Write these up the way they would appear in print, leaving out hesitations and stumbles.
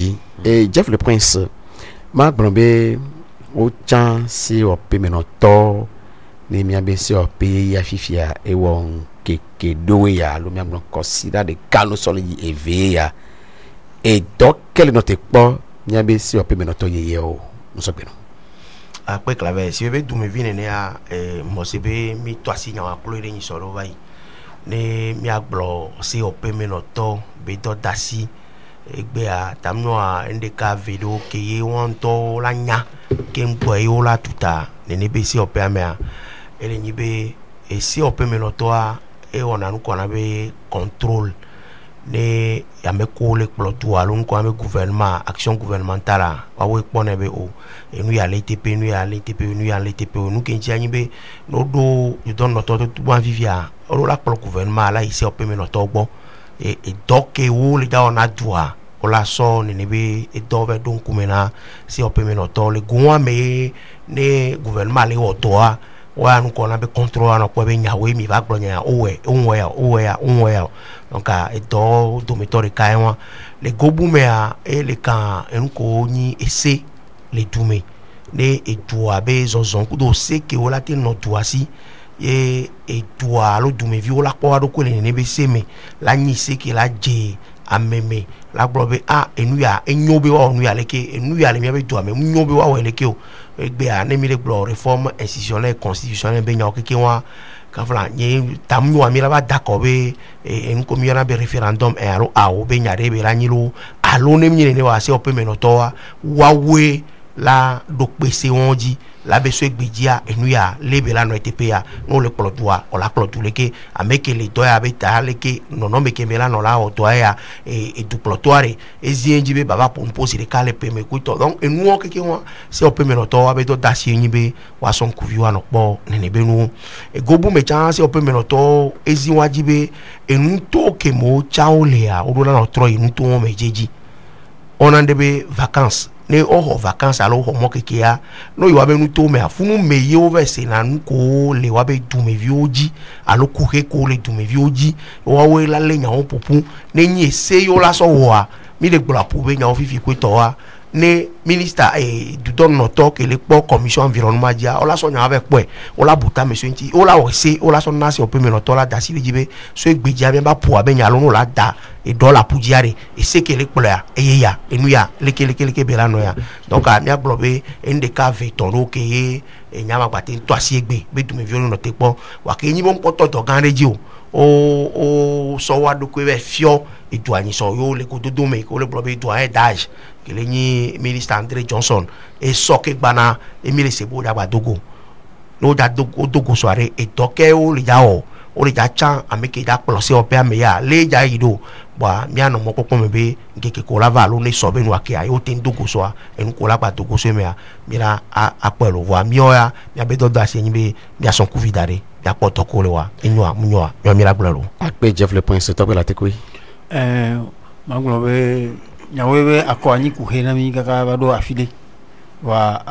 Et Jeff le Prince, Marc Brombe, au temps si on peut maintenant ni miambe si on peut ya fifia et on que doué ya le miambe considère de calme solide et veilla et donc quel est notre pas miambe si on peut maintenant yeo nous sommes bien. Après claver si bébé me vient né moi c'est bé mi toi si na couleur ni solo vai ne mi aglo si on peut maintenant beto dasi egbe a tamno a ndeka video ke ye wonto la nya ke mpo e ola tuta ne be si ope amea ele nyibe e si ope menoto a e ona nu kona be contrôle ne ya me ko le plotu alun ko ame gouvernement action gouvernementale wa we pone be o e nu ya LTP nu ya LTP nu ke ntia nyibe no do you don not to bon vivia o la pro gouvernement la ici ope menoto gbo e doke wo le da ona dua ola so ne be e dove don kumena si ope menoto le gwa me ne gouvernement le otoa wa nu kona be contrôle na ko be nyawe mi va glonya owe donc e do mettore kaiwa le gobumea e le kan en ko ni ese le dume ne e doa be zozon ku do se ke ola te no doa si e doa lo dume vi ola ko do ko le ne be seme la ni se ke la je ameme la globe a enuya enyobe wa onuya leke enuya le mi be doa me nyobe wa wa leke o egbe a ne mi le glo réforme institutionnelle constitutionnelle be nya ke wa ka fla ni tamnu ami la ba d'accord be en ko mi yana be référendum e aro a o be nya re be la nyilo alo ne mi ne wa se o pe menoto wa we la do pese wonji la be so egbejia enuya lebe la no etpa no le plotua o la plotu leke ameke le doya be ta leke no me kemela no la o doya e du plotuare ezienji be baba pompo si le kale pe me kuito donc enu o keke wa se o pe me no to wa be do dasi nyibe wa son kuvi wa no po nene be nu e gobu me chan se o pe me no to ezi wa jibe enu to ke mo chaolea o do la no tro enu to mo mejeji onande be vacances ne oho vacances alo ho mokeke ya no yo abenu to me afunu me ye over se na nko le wa be du me vioji alo ku he ko le du me vioji wa we la le nya opopu ne nyi se yo la so wa mi le gbola pu be nya ofifi ko to wa ne minister du don no talk le po commission environnement dia ola so nya avec po ola buta monsieur nti ola o se ola so na se o pe me no to la da si le jibe so egbeji be ba pu abe nya lo no la da et dollar pour diare et c'est que les couleurs et ya et nous ya les bela no ya donc a mi aglobe en de cas vetoro ke e nyama gbate to asiegbe be du me violo no tepo wa ke nyi bon poto to gan reji o so wa do ko be fio e du anyi so yo le ko do me ko le blobe du an dage ke le nyi ministre André Johnson e so ke gbana Emile Sebo da Dogo no da Dogo soare e doke o le ya o le ja chan ameke da plose o pe ameya le ja ido ba mi ano mo popo mebe ngeke ko la valo ne so be nu ake ayo tin Dogo so en ko la ba Dogo so me mira a pelo wa mi oya mi abedo da se nyibe mi ason ku vidare ya poto ko le wa enwa munwa yo mi la gbolo akpe Jeff le Prince to be la tekui maglo be nyawewe akwani ku hena mi kaka ba do afide wa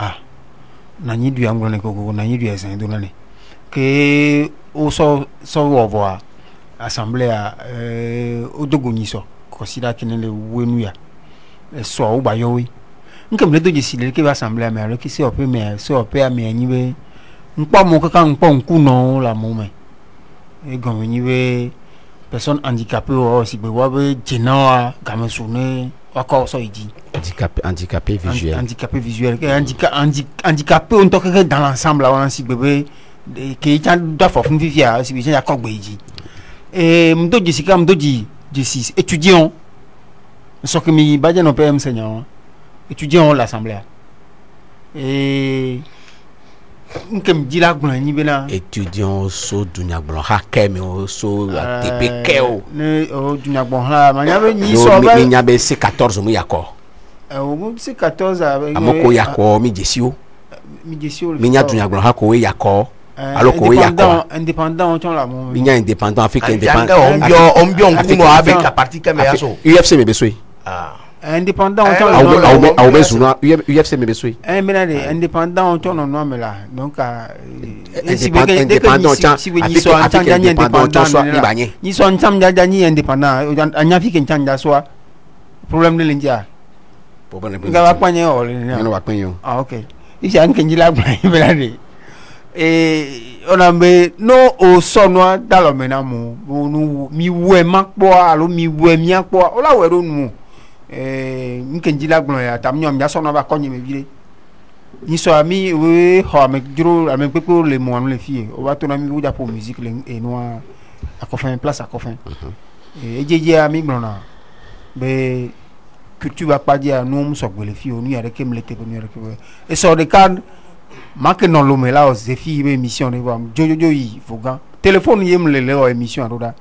na nyidu ya nglo ne ko na nyidu ya sen do na ne ke o so wo voa assemblée o Dogo ni so considère que le wenu ya so o ba yo wi nkam le do jisi le ke assemblée me ro ki se o pe me so o pe ame anyi be npo mo kaka npo nku no la mo me e gon ni be personne handicapée o si be wa be jena game so ne wa so idi handicapé visuel handicapé on to que dans l'ensemble on si bébé que tu dois faire une vivia si bien d'accord beiji et mdo jisika mdo ji étudiant ce que mi badja no PM enseignant étudiant l'assemblée et nkem dila gblon ni bena étudiant so dunya gblon ha keme o so atp keo ne o dunya gblon la manya be ni so ba mi nya be C14 mu yakọ o C14 avec amoko yakọ mi jesio mi nya dunya gblon ha ko we yakọ alors ko we yakọ indépendant on la mo mi nya indépendant africain indépendant on bio nkuno avec la partie keme yaso UFC me besoy indépendant on be zuna UFC me besoy menade indépendant on tourne non mais là donc indépendant si we ni so antanja ni indépendant ni so antanja ni indépendant anya fi ken tanja so problème de l'india nga wa kwanye ole Nyo wa kwenyo. ah okay isha nkenjila gblan belade onambe no o sonwa dalomena mu nu mi we makpo alo mi we mi akpo ola we ro nu nkenjila gblan ya tam nyom ya sonwa ba konye me vire ni so ami we ho me juro ame pepe le mo le fie o ba to na mi wuja pour musique le enwa akofin place akofin ejeje ami gblan be culture va pas dire nous sommes les filles on y a que me l'été venir et sur des cadres manque non l'homme là aux filles émission de voir jojo yi foga téléphone yem le le émission aroda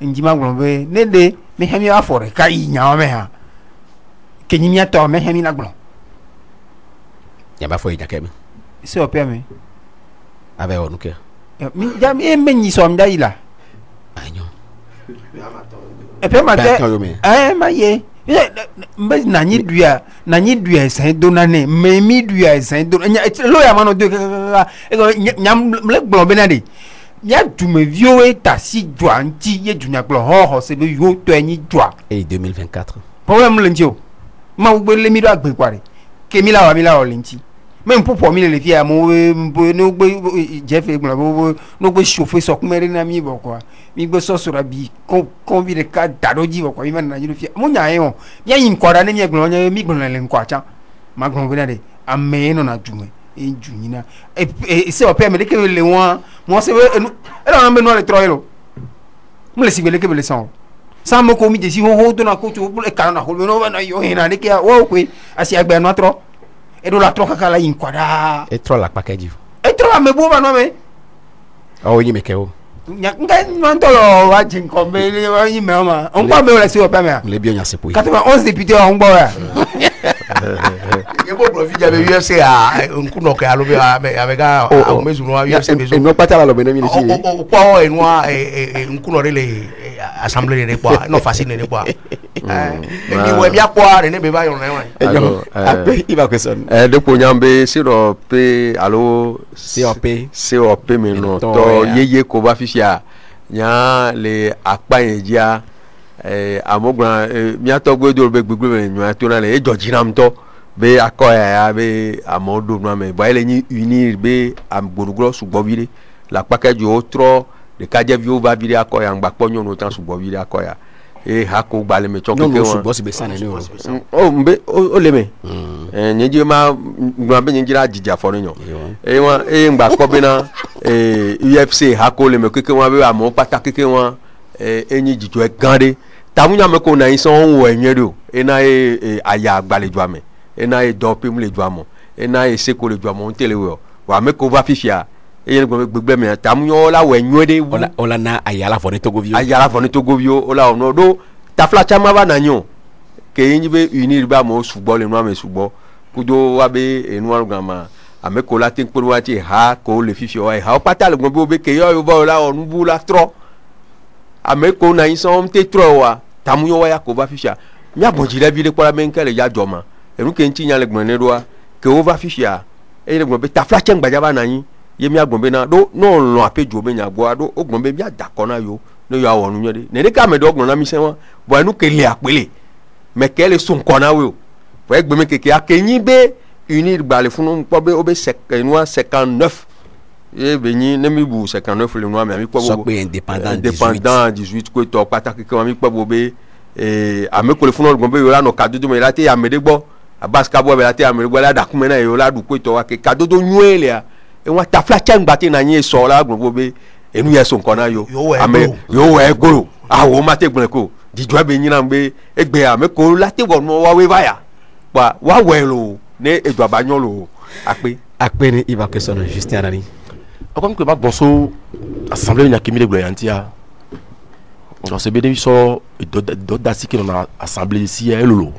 ndima glombe nede me hemi afore kai nya me ha kenyi nya to me hemi na glom Ya ba fo ijake me. c'est au permis Ave onuke. mi jam e menyi so mda ila Anyo. e pe mate Ba to me. ma ye mbe nanyi dua esan donane memi dua esan don lo ya mano de nyam le gbon be na de ya dume vioe tasi dua nti ye dunya gbon ho se be yo to enyi dua Et 2024. problem le njo ma ugbe le mi do agbe kware ke mi la o le nti même pour mi le fia mo no gbe jeff gbon no gbe chauffer so kumere na mi bo kwa mi gbe so sura bi kon bi de ka dadoji bo kwa mi na jiru fia mo nya e ho ya yin kwara ne mi gbon nya mi gbon le nkwa cha ma gbon bi na de ame no na dume e ju nyina e se o pe me de ke le won mo se e na me no le troilo mo le sibele ke be le son sa mo ko mi de si ho to na ko to e ka na ho no na yo hina de ke wo ko asi agbe no tro e do la tro kaka la yin kwara Et trop la package. e tro ame bo ba no me Oh yi me ke o. nga mantolo wa jinkombe ni wa yi me ma on pa me o le si o pa me a Le bio nya se pou. 91 députés on gbo ya ye bo profit jabe USA nkuno ke alo be abega o mezu no USA mezu Et no pata la lo beno mi ni fi. o kwa enwa nkuno rele assemblée ne kwa no facile ne kwa mi we mi akwa ne be ba yo na wa Enyo. Ape iba question. De ko nyambe siro pe alo COP me no to yeye ko ba fisia nya le apa enjia amogran mi atogbe do be gbegbe nyu atona le ejojinam to be akoya ya be amodo no me ba ile ni unir be amgbonugro sugbo bire la package o tro de kaje vi o ba bire akoya ngbapo nyu no tan sugbo bire akoya hako gbale me choke ke won boss be san ni o. o mbe o le me nyeje ma ngba be nyira jija fo nyo won ngba ko be na UFC hako le me keke won be amo pata keke won enyi jijo e gande tamunya me ko na yin son wo enye do na aya gbalejo ame na dope mu lejo amo na seko lejo amo ntele wo wa me ko ba fifia yen gbegbe me tamunyo la wo enyo de Ola na ayala fo ni Togovio. ayala fo ni Togovio ola ono do tafla chama ba nanyo ke yin be unir ba mo sugbo le no ame sugbo kujo wa be enu arugama ame ko la tin poro wa ti ha ko le fifia wa ha o pata le gbo be ke yo ba ola onu bu la tro ame ko na yin son te tro wa tamunyo wa ya ko ba fifia mi abonjire bi le kwa menkele ya joma enu ke nti nya le gbon ne do ke o va fifia e le gbon be tafla chen gbaja ba nanyin ye mi agbon be na do no lo apejo be nya gbo do ogbon be mi adako na yo no yo awonu nyode ne de ka me do ogbon na mi se won bo enu ke le apele me ke le sun kona we o bo egbe me keke akenyin be unir gbale funu po be o be enu 59 e be yin ne mi bu 59 le no mi po So pe indépendant 18 ko to pataki ke mi po bo be ame ko le funu ogbon be yo la no kadodo me la te amede gbo abaska bo be la te amede gbo la dakume na yo la du ko to wa ke kadodo nyuele a won ta flacha ngbati na yin so la gbogbo be enu ye so nkan na yo ame yo we goro awo ma te gbon ko dijo be yin na gbe egbe ame ko la te wonu wa we baya wa we lo ne ejo abanyo lo ape ni iba question Justin Anani. Comme que ba bonso assemblée nya kemi de gloyantia on se béni so do dasi que on a assemblée ici lolo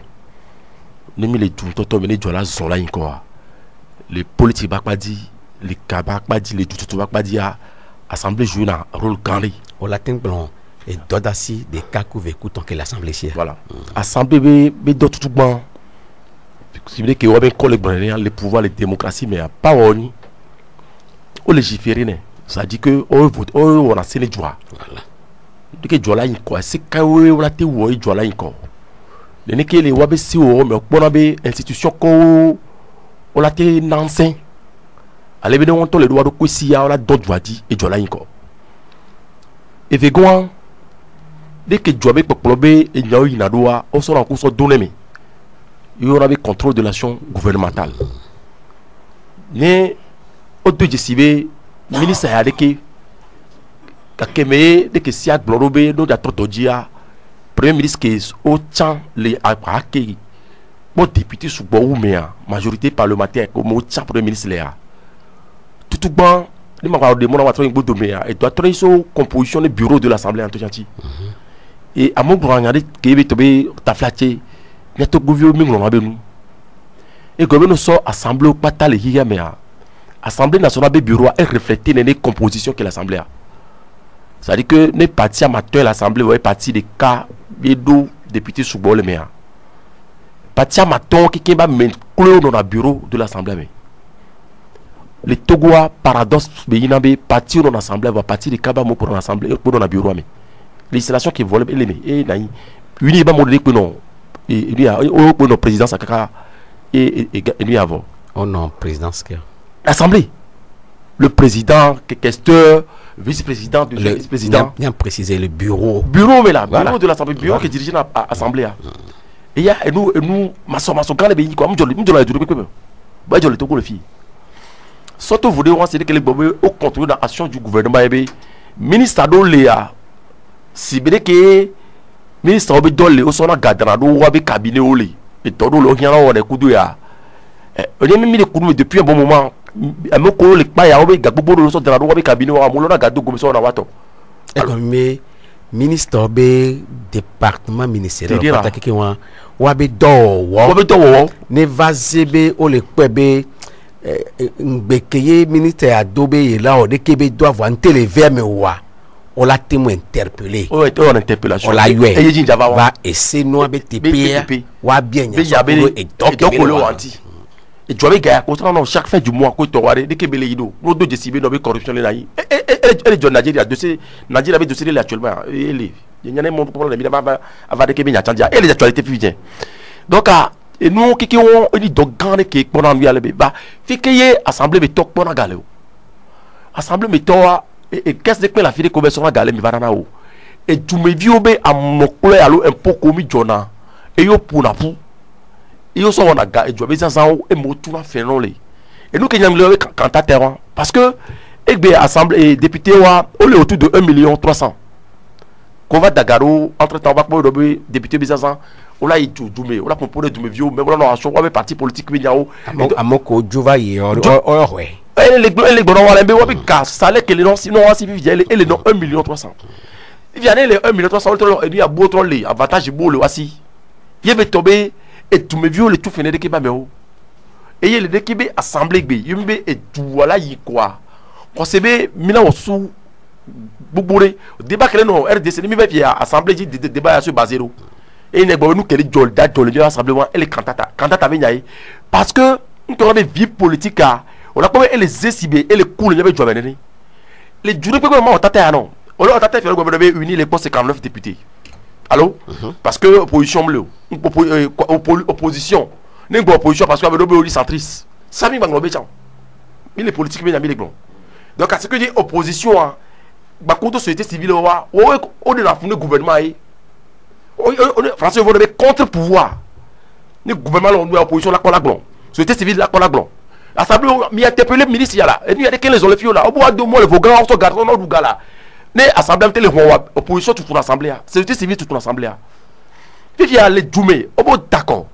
ne mi le tout toto me ne jola son la yin ko les politiques ba pa di les kabak pas dit les tout pas dit à assemblée jouer un rôle grand au latin blanc et dodasi des cas couverts écoutant que l'assemblée ici voilà assemblée be d'autres tout bon si vous voulez que on ben collègue les pouvoirs les démocraties mais pas on au légiférer ça dit que on a séné joie voilà de que joie là quoi c'est quand on a té wo joie là quoi les ne que les wabe si o mais on be institution ko o la te nansen ale be on to le doit de kwesi ya o la do dwadi e jola yinko e vegoan dès que jobe poplobe e nyawo yinadoa o so ran ko so donemi il y aura des contrôles de l'action gouvernementale ne o do jesibe ministre ya de ke kakeme de que si aglorobe no da totojia premier ministre qui au temps les aké bon député sous bon oumea majorité parlementaire comme au temps premier ministre là tout bon les m'a demandé à travailler beaucoup de et doit travailler sur composition du bureau de l'Assemblée en tout gentil et à mon grand regardé que il tombé ta flaté il y a tout gouvernement mi ngona benu et gouvernement so assemblée pas tal hiya mais assemblée nationale be bureau est refléter les compositions que l'Assemblée a. Ça dit que les partis amateurs de l'Assemblée vont partie des cas de députés sous bol mais parti amateur qui va mettre dans le bureau de l'Assemblée. Les Togois paradoxe mais parti dans l'Assemblée va partir des cas pour l'Assemblée pour dans le bureau mais législation qui vole et naï uni ba modé que non il y a au pour nos présidence à kaka et lui avant oh non présidence que l'Assemblée le président questeur vice-président de vice-président bien préciser le bureau mais là voilà. bureau de l'Assemblée bureau voilà. Qui dirige l'Assemblée et il y a et nous maçon quand les pays quoi m'jolo du peu ba jolo to ko le fi surtout vous devez c'est que les bobé au contrôle de l'action du gouvernement et ministre do léa si bien que ministre obi dole o sona gadana do wa be cabinet o le et todo lo hian o de kudu ya on est mis les coups depuis un bon moment amo ko le pa ya obi gagbo do so dana do wa be cabinet o amulo na gadu go so na wato et comme ministre obi département ministériel pata keke wa be do ne vazebe o le kwebe ngbekeye ministère adobe là o de kebe doit avoir un téléverme wa on l'a témoin interpellé. On a interpellation. On l'a eu. Et il va essayer nous avec TP. Wa bien. Et donc le anti. Et tu vois gars quand chaque fin du mois ko to ware de kebele yido. No do jesibe no be corruption le nayi. Et John Nigeria dossier Nigeria avec dossier actuellement. Il y a un problème évidemment avant de kebe nya chandia et les actualités fuient. Donc et nous qui on dit donc grand que pour en aller ba fi que assemblée be tok pour na galeo. Assemblée me to et qu'est-ce que la fille de commerce na galé mi varana o et tu me vieux be à mon clé allo un peu comme jona et yo pour na pou et yo so on a ga et jobe ça et mo tout na fait non les et nous que nyam le cantateur parce que et be assemblée député wa on est autour de 1,3 million qu'on va dagaro entre temps va pour le député bizazan on l'a itu dumé on l'a composé du vieux mais on a action on parti politique mi nyao amoko juva yi o ouais les bonhommes wala mbe wabi ka salaire que les non sinon si vivien et les non 1,3 million il vient les 1,3 million et il y a beau les avantage beau le wasi il be tomber et tout me vieux le tout fenêtre qui ba me et il le qui be assemblée be yumbe et tout voilà yi quoi on se be mina osu boubouré débat que non RDC mi be via assemblée dit débat sur basé et ne bon nous que les jolda jolda rassemblement et les cantata be nyaay parce que on a des vie politique on a comme les ECB et les coups les joueurs les jurés peut comment on t'a non on a tâté faire le gouvernement uni les postes 59 députés allô parce que opposition bleu opposition n'est pas opposition parce que avec le centriste ça mi banglobe tiens mais les politiques bien les blancs donc à ce que dit opposition ba contre société civile on de la fond gouvernement on français vont contre pouvoir le gouvernement on opposition la blanc société civile la blanc assemblée mi interpellé ministre là et il y a des qui les ont les filles là au bout de mois le vogant on garde on douga là né assemblée télé opposition toute l'assemblée société civile toute l'assemblée puis il y a les djoumé au bout d'accord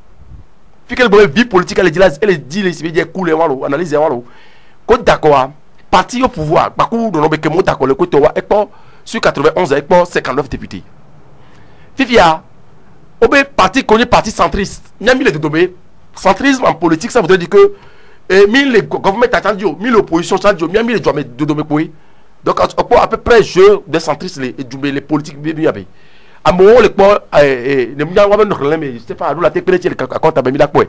puis quelle bonne vie politique elle dit les civils coulé walo analyse walo ko d'accord parti au pouvoir ba ku do no be ke mo d'accord le ko to wa et pas sur 91 et pas 59 députés puis il y a au be parti connu parti centriste nyami les domé centrisme en politique ça voudrait dire que et mille les gouvernements attendu mille oppositions attendu miami les doit de domé quoi donc à peu près jeu des centristes les politiques bien bien à mon le quoi ne m'y va non mais je sais pas nous la tête pénétrer le compte à mis là quoi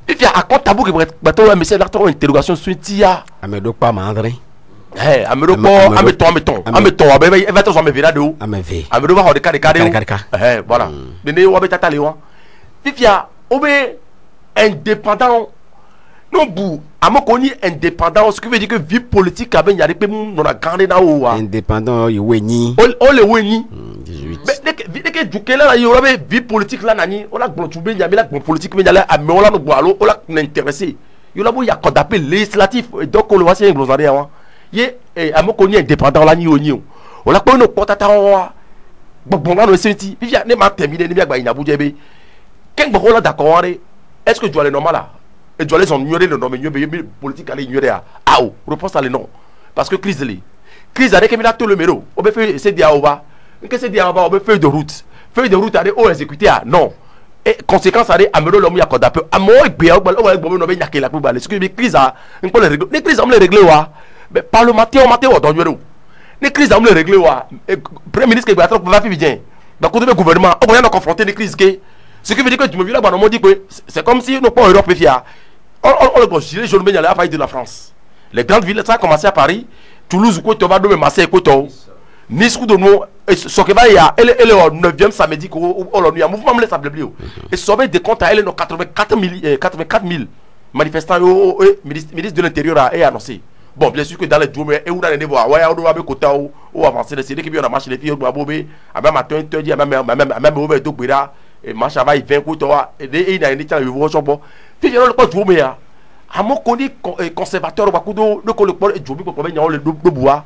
et puis à compte tabou que bateau un message d'acteur interrogation sur tia amedo pas mandré amedo pas ameton va te me vira de où amevé amedo va de cas voilà de ne wa beta tali wa fifia obe indépendant non bou amokoni indépendant ce qui veut dire que vie politique avait nyari pe mun na grande na o wa indépendant yeweni o le weni 18 dès que dukela la yo be vie politique la nani o la gbon tube nyami la gbon politique me nyala ame o la no boalo o la n'intéressé yo la bo ya kodapé législatif donc on le voit c'est glossaire wa ye amokoni indépendant la ni oni o la pe no potata wa bon là no senti vivia ne ma terminer ne bi agba ina bujebe ken gbo la d'accord est-ce que tu as le normal là et tu as les ignorer le nom mais politique aller ignorer ah ou réponse à le non parce que crise avec que tout le méro on peut faire c'est dia oba que c'est dia oba on peut faire de route aller au exécuter non et conséquence aller amelo l'homme ya koda peu amo egbe o gbo no be nyake la pour ce que crise a on peut les régler les crises on les régler wa mais parlementaire o don yoro les crises on les régler wa premier ministre que va trop va faire bien donc côté le gouvernement on va confronter les crises que ce qui veut dire que tu me vis là bas on dit que c'est comme si nous pas Europe fia on le considère je le mets à de la France les grandes villes ça a commencé à Paris Toulouse quoi tu vas donner Marseille quoi tu Nice quoi de nous ce qui va y a elle est au 9e samedi qu'on on a mouvement me stable bio et sauver des comptes à elle nos 84 000 manifestants ministre de l'intérieur a annoncé bon bien sûr que dans les jours et où dans les niveaux ouais on doit be côté ou avancer les séries qui viennent marcher les filles doit bobé à même matin te dit même au do bira et marche va il 20 quoi toi et il a une telle vous bon fille le quoi du mais amo koni conservateur ba kudo le ko le pol et jobi ko be nyawo le do bois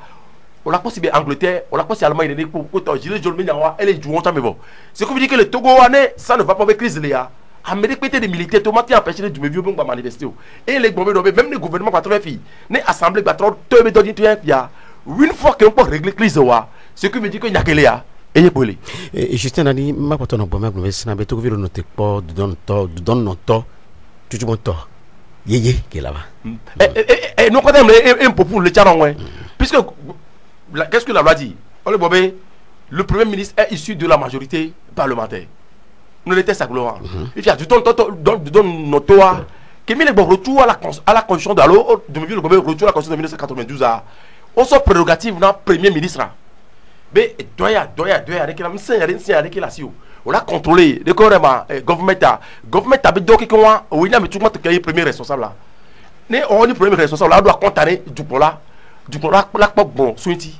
on la possible Angleterre on la possible Allemagne ne ko to gilet jaune nyawa elle est jouant mais bon c'est comme dit que le Togo ça ne va pas avec crise là Amérique pété des militaires tomati empêcher du vieux bon manifester et les gouvernements même les gouvernements pas trop fi ne assemblée ba trop te be doni tuer ya une fois que on peut régler crise wa ce qui veut dire que nyakele ya et Justin Nani ma poto no boma glo sina be to vilo no te po don no to tu bon to yeye qui est là-bas et nous quand même un peu pour le tcharon ouais puisque qu'est-ce que la loi dit le premier ministre est issu de la majorité parlementaire nous l'était sa gloire il y a du don notoire qui met le retour à la constitution de l'eau de retour à la constitution de 1992 on sort prérogative dans premier ministre mais doya avec la mission avec la sio on a contrôlé le gouvernement a donc quoi oui mais tout le monde est premier responsable là né on est premier responsable là doit contaner du pola la pas bon souiti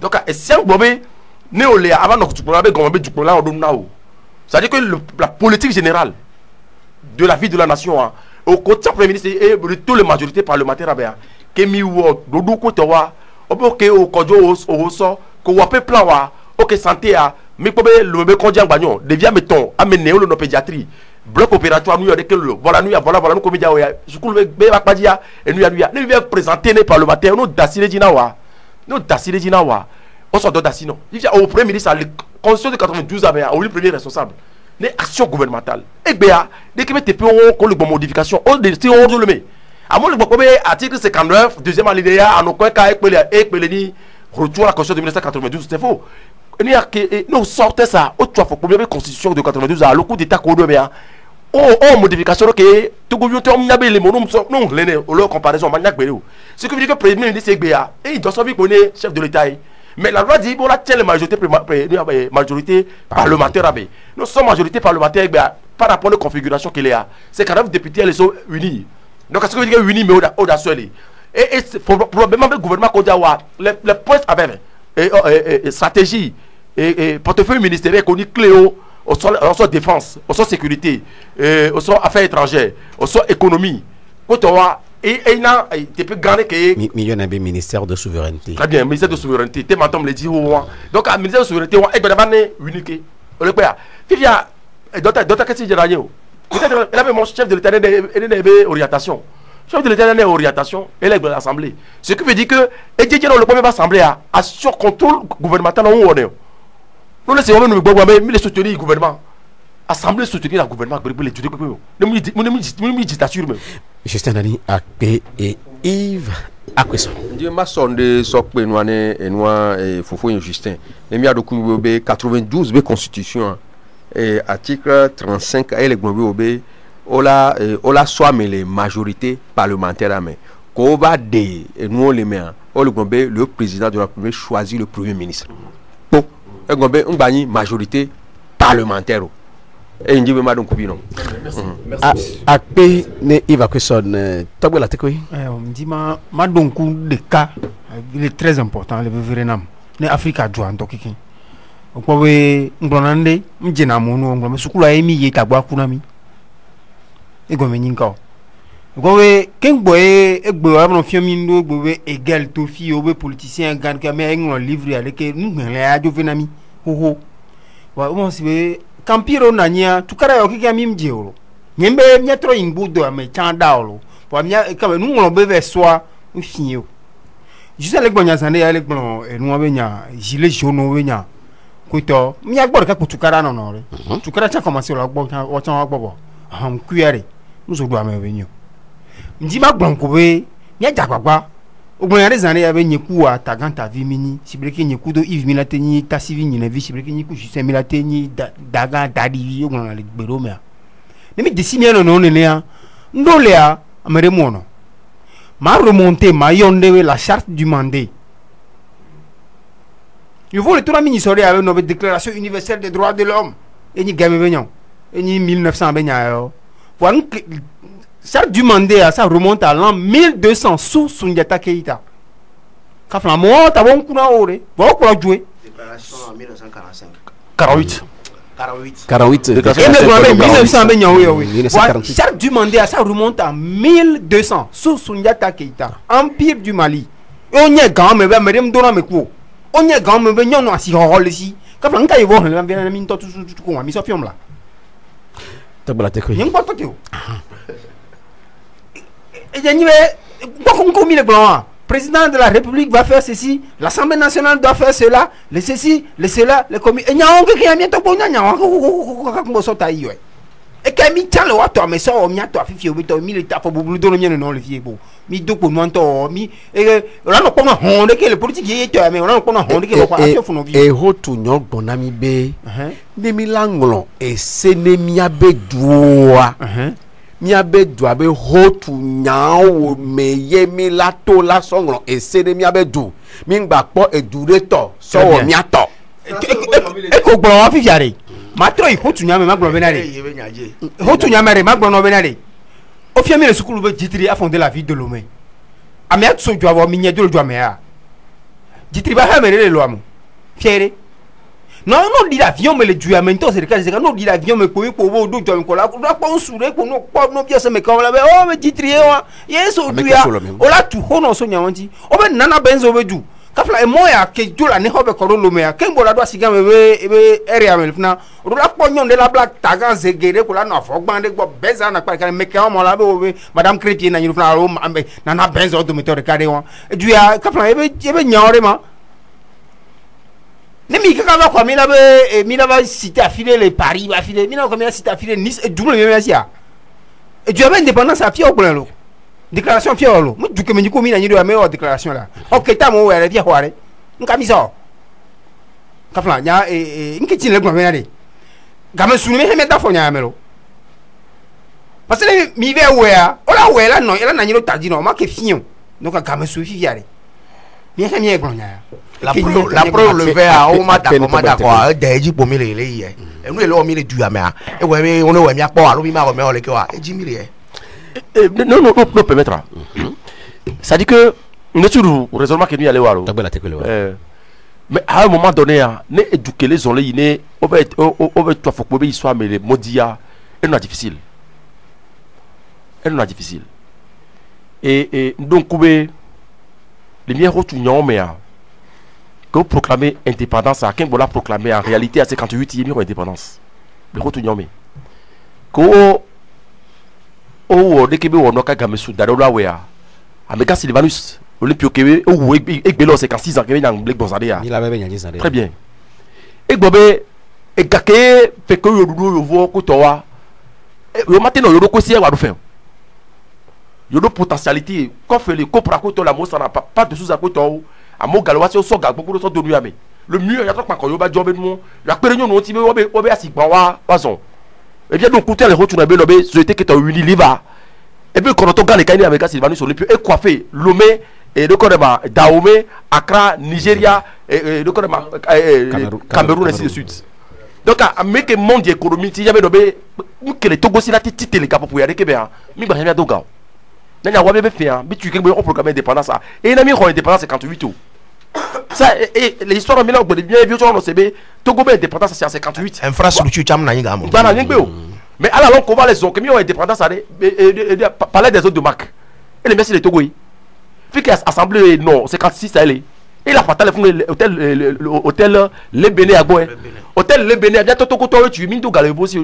donc si un bobé né on les avant donc du pola be gombe du pola on donne nao ça veut dire que la politique générale de la vie de la nation au côté premier ministre et tous les majorités parlementaires abia kemi wo dodo ko towa oboke o kojo o so ko wa pe plan wa OK santé a mi ko be le be konja gbanyo devia meton amene o no pédiatrie bloc opératoire nous avec le voilà nous nous ko media ya school be ba padia et nous ya ne vient présenter les parlementaires nous dasile dinawa on sort d'asino il y a au premier ministre la constitution de 92 avait au premier responsable les actions gouvernementales et bia dès que tu peux on le bon modification on le met à mon le bon article 59 deuxième alinéa en aucun cas ni retour à la constitution de 1992 c'est faux nous sortez ça au trois fois première constitution de 92 à le coup d'état qu'on doit modification que tout gouvernement n'a pas les mots non les comparaison maniaque ce que veut dire que le premier ministre Bia et il doit savoir qu'on est chef de l'État mais la loi dit bon là tient la majorité parlementaire nous sommes majorité parlementaire par rapport à la configuration qu'il y a c'est 49 députés elles sont unis donc est-ce que veut dire unis mais au et probablement le gouvernement qu'on a les points avec stratégie et portefeuille ministériel qu'on dit cléo au soit défense au soit sécurité au soit affaires étrangères au soit économie quand on a et il n'a tu peux gagner que million un ministère de souveraineté très bien ministère de souveraineté tu m'entends me le dire donc un ministère de souveraineté on est vraiment unique on le quoi fifia d'autres qu'est-ce que j'ai gagné peut-être elle avait mon chef de l'État et orientation chef de l'État et orientation et l'Assemblée ce qui veut dire que et Dieu dans le premier assemblée a sur contrôle gouvernemental où on est nous laissons nous mais les soutenir le gouvernement assemblée soutenir le gouvernement pour les étudier nous dictature même Justin Nani Akpe et Yves Akweson Dieu m'a sondé sokpe noane et noa et fofo Justin et mi a doku be 92 be constitution et article 35 et les gombe obé ola soit mais les majorités parlementaires mais ko va de nous les mains le gombe le président de la République choisit le premier ministre bon gombe on bani majorité parlementaire e njibe ma don kubino akpe ne evacuation togbe la tekoi on dit ma donc de cas il est très important le vénéram ne Africa joa ndokikin okpo we nglonande mjena monu nglo sukula emi ye tagba kunami ego menyinka okpo we kengbo egbo abon fiomi ndo egbo we egal to fi obe politicien gan ka me nglo livre aleke ngele ajo venami ho wa mo sibe kampiro nanya tukara yo kiki ami mjeolo nyembe nyetro ingbudo ame chandaolo po amya ka nu nglo beve soa mfio juste le gbonya sande ya le gbon enu abenya gilet jaune obenya kuto mya gbor ka kutukara no no re tukara cha commencer lo gbo o chan gbo ham kuyare muso do ame obenyo ndi ma gbon ko be nya jagbagba ogbon ya rezane ya benye kuwa taganta vimini sibreke nyeku do Yves Milateni tasivi nyine vi sibreke nyeku Justin Milateni daga dadi ogbon na le gbero me nemi desimi no no ne ya ndole ya amere mono ma remonter ma yonde la charte du mandé. Il faut le tour à ministère avec notre déclaration universelle des droits de l'homme et ni gamme benyon et ni 1900 benyayo pour une charte du mandé ça remonte à l'an 1200 sous Sundiata Keita ka fla mo ta bon kuna ore bo ko jouer Déclaration en 1945. 48. 48 et le 1900 benyayo oui charte du mandé ça remonte à 1200 sous Sundiata Keita empire du Mali on y est grand mais ben me dona me ko on y est grand mais ben non si rôle ici ka fla nka yebo la bien mi to tout ko mi so film là togbe la tekoi yung pas teo et j'ai dit le blanc président de la République va faire ceci, l'Assemblée nationale doit faire cela, le ceci, le cela, le commis et nya on que y a bientôt bon nya on so ta yo et que mi tale wa to me so o mi ato afifi obi to mi le ta fo bubulu do no mi no le fie bo mi do ko no to mi e la no ko no hon de que le politique ye to me la no ko no hon de que ko afio fo no bi e ho tu nyon gbonami be de mi langlo e senemi abeduwa mi abedu abe ho tu nyawo me ye mi la to la songlo e senemi abedu mi ngba po edure to so wo mi ato e ko gboro afifi are matro ho tu nyame magbo benare ho tu nyame magbo no benare o fiami le sukulu be jitri a fondé la vie de l'homme amia so jo avo mi nyedo jo amia jitri ba ha mere le lo amu fiere non di l'avion me le du amento c'est le cas non di l'avion me ko bo do jo ko la ko sure ko no bia se me ko la be o me jitri e wa yeso du ya o la tu ho no so nyawanti o be nana benzo be du kafla e moya ke jola ne hobe ko lo me ya kembo la do asiga me be area me fna o la po nyon de la black taga zegere ko la no fo gbande gbo beza na pa ka me ke o mo la be madame chrétien na nyu fna o nana benzo do me to recade won e du ya kafla e be nyaore ma ne mi kaka va kwa mi la va citer affilé les Paris va affilé mi na ko mi citer affilé Nice et double même asia et du avait indépendance à fier au plan lo déclaration fier lo mu duke mi ko mi na nyi do me o déclaration là OK ta mo were fier hoare nka mi so ka fla nya nki tin le gbo me na de ga me sunu me he me da fo nya me lo parce que mi ve wea o la wea la no ela na nyi do taji no ma ke fion donc ga me su fi fiare mi he mi e gbo nya la preuve le fait à o mata ko deji po mi le ye enu ele o mi le du amea e we mi ono we mi apo alo mi ma ko me o le ke wa e ji mi le non permettra ça dit que ne tu raisonnement que nous aller voir mais à un moment donné ne éduquer les onles ne o va toi faut que soit mais les modia est non difficile et donc les miens retournent mais que proclamer indépendance à quel voilà proclamer en réalité à 58 il y a indépendance le retournent mais que o de kebe wono ka gamesu daro la wea ameka Sylvanus Olympio kebe o egbelo 56 ans kebe nyang black bozade ya il avait bien dit ça très bien egbobe egake peko yodudu yovo ko towa yo mateno yodo ko sie wa do fe yodo potentialité ko fait le copra ko to la mo ça n'a pas de sous à ko to amo galwa so so gagbo ko so donu ya me le mieux ya to pa ko yo ba jobe mo ya pere nyon no ti be obe asigba wa son. Et bien donc côté les retours be lobe société qui est Unilever et puis quand on regarde les candidates avec Sylvanus Olympio et coiffé Lomé et de Kodema Dahomey Accra Nigeria et de Kodema Cameroun ainsi de suite donc à make monde économie si jamais dobé que les Togo si la tite les capables pour y aller Québec mi ba jamais doga nanya wa bébé fait bi tu que on programme indépendance et na mi ko indépendance 58 tout ça et l'histoire maintenant on bien vieux on sait Togo be indépendance c'est en 58 infrastructure cham na nga mo bana ngbe mais alors on va les zones que mi indépendance parler des autres de Mac et les merci les Togo fait que assemblée non 56 ça est il a pas hôtel les Béné à Goé hôtel les Béné bien toto koto tu mine to gale bosi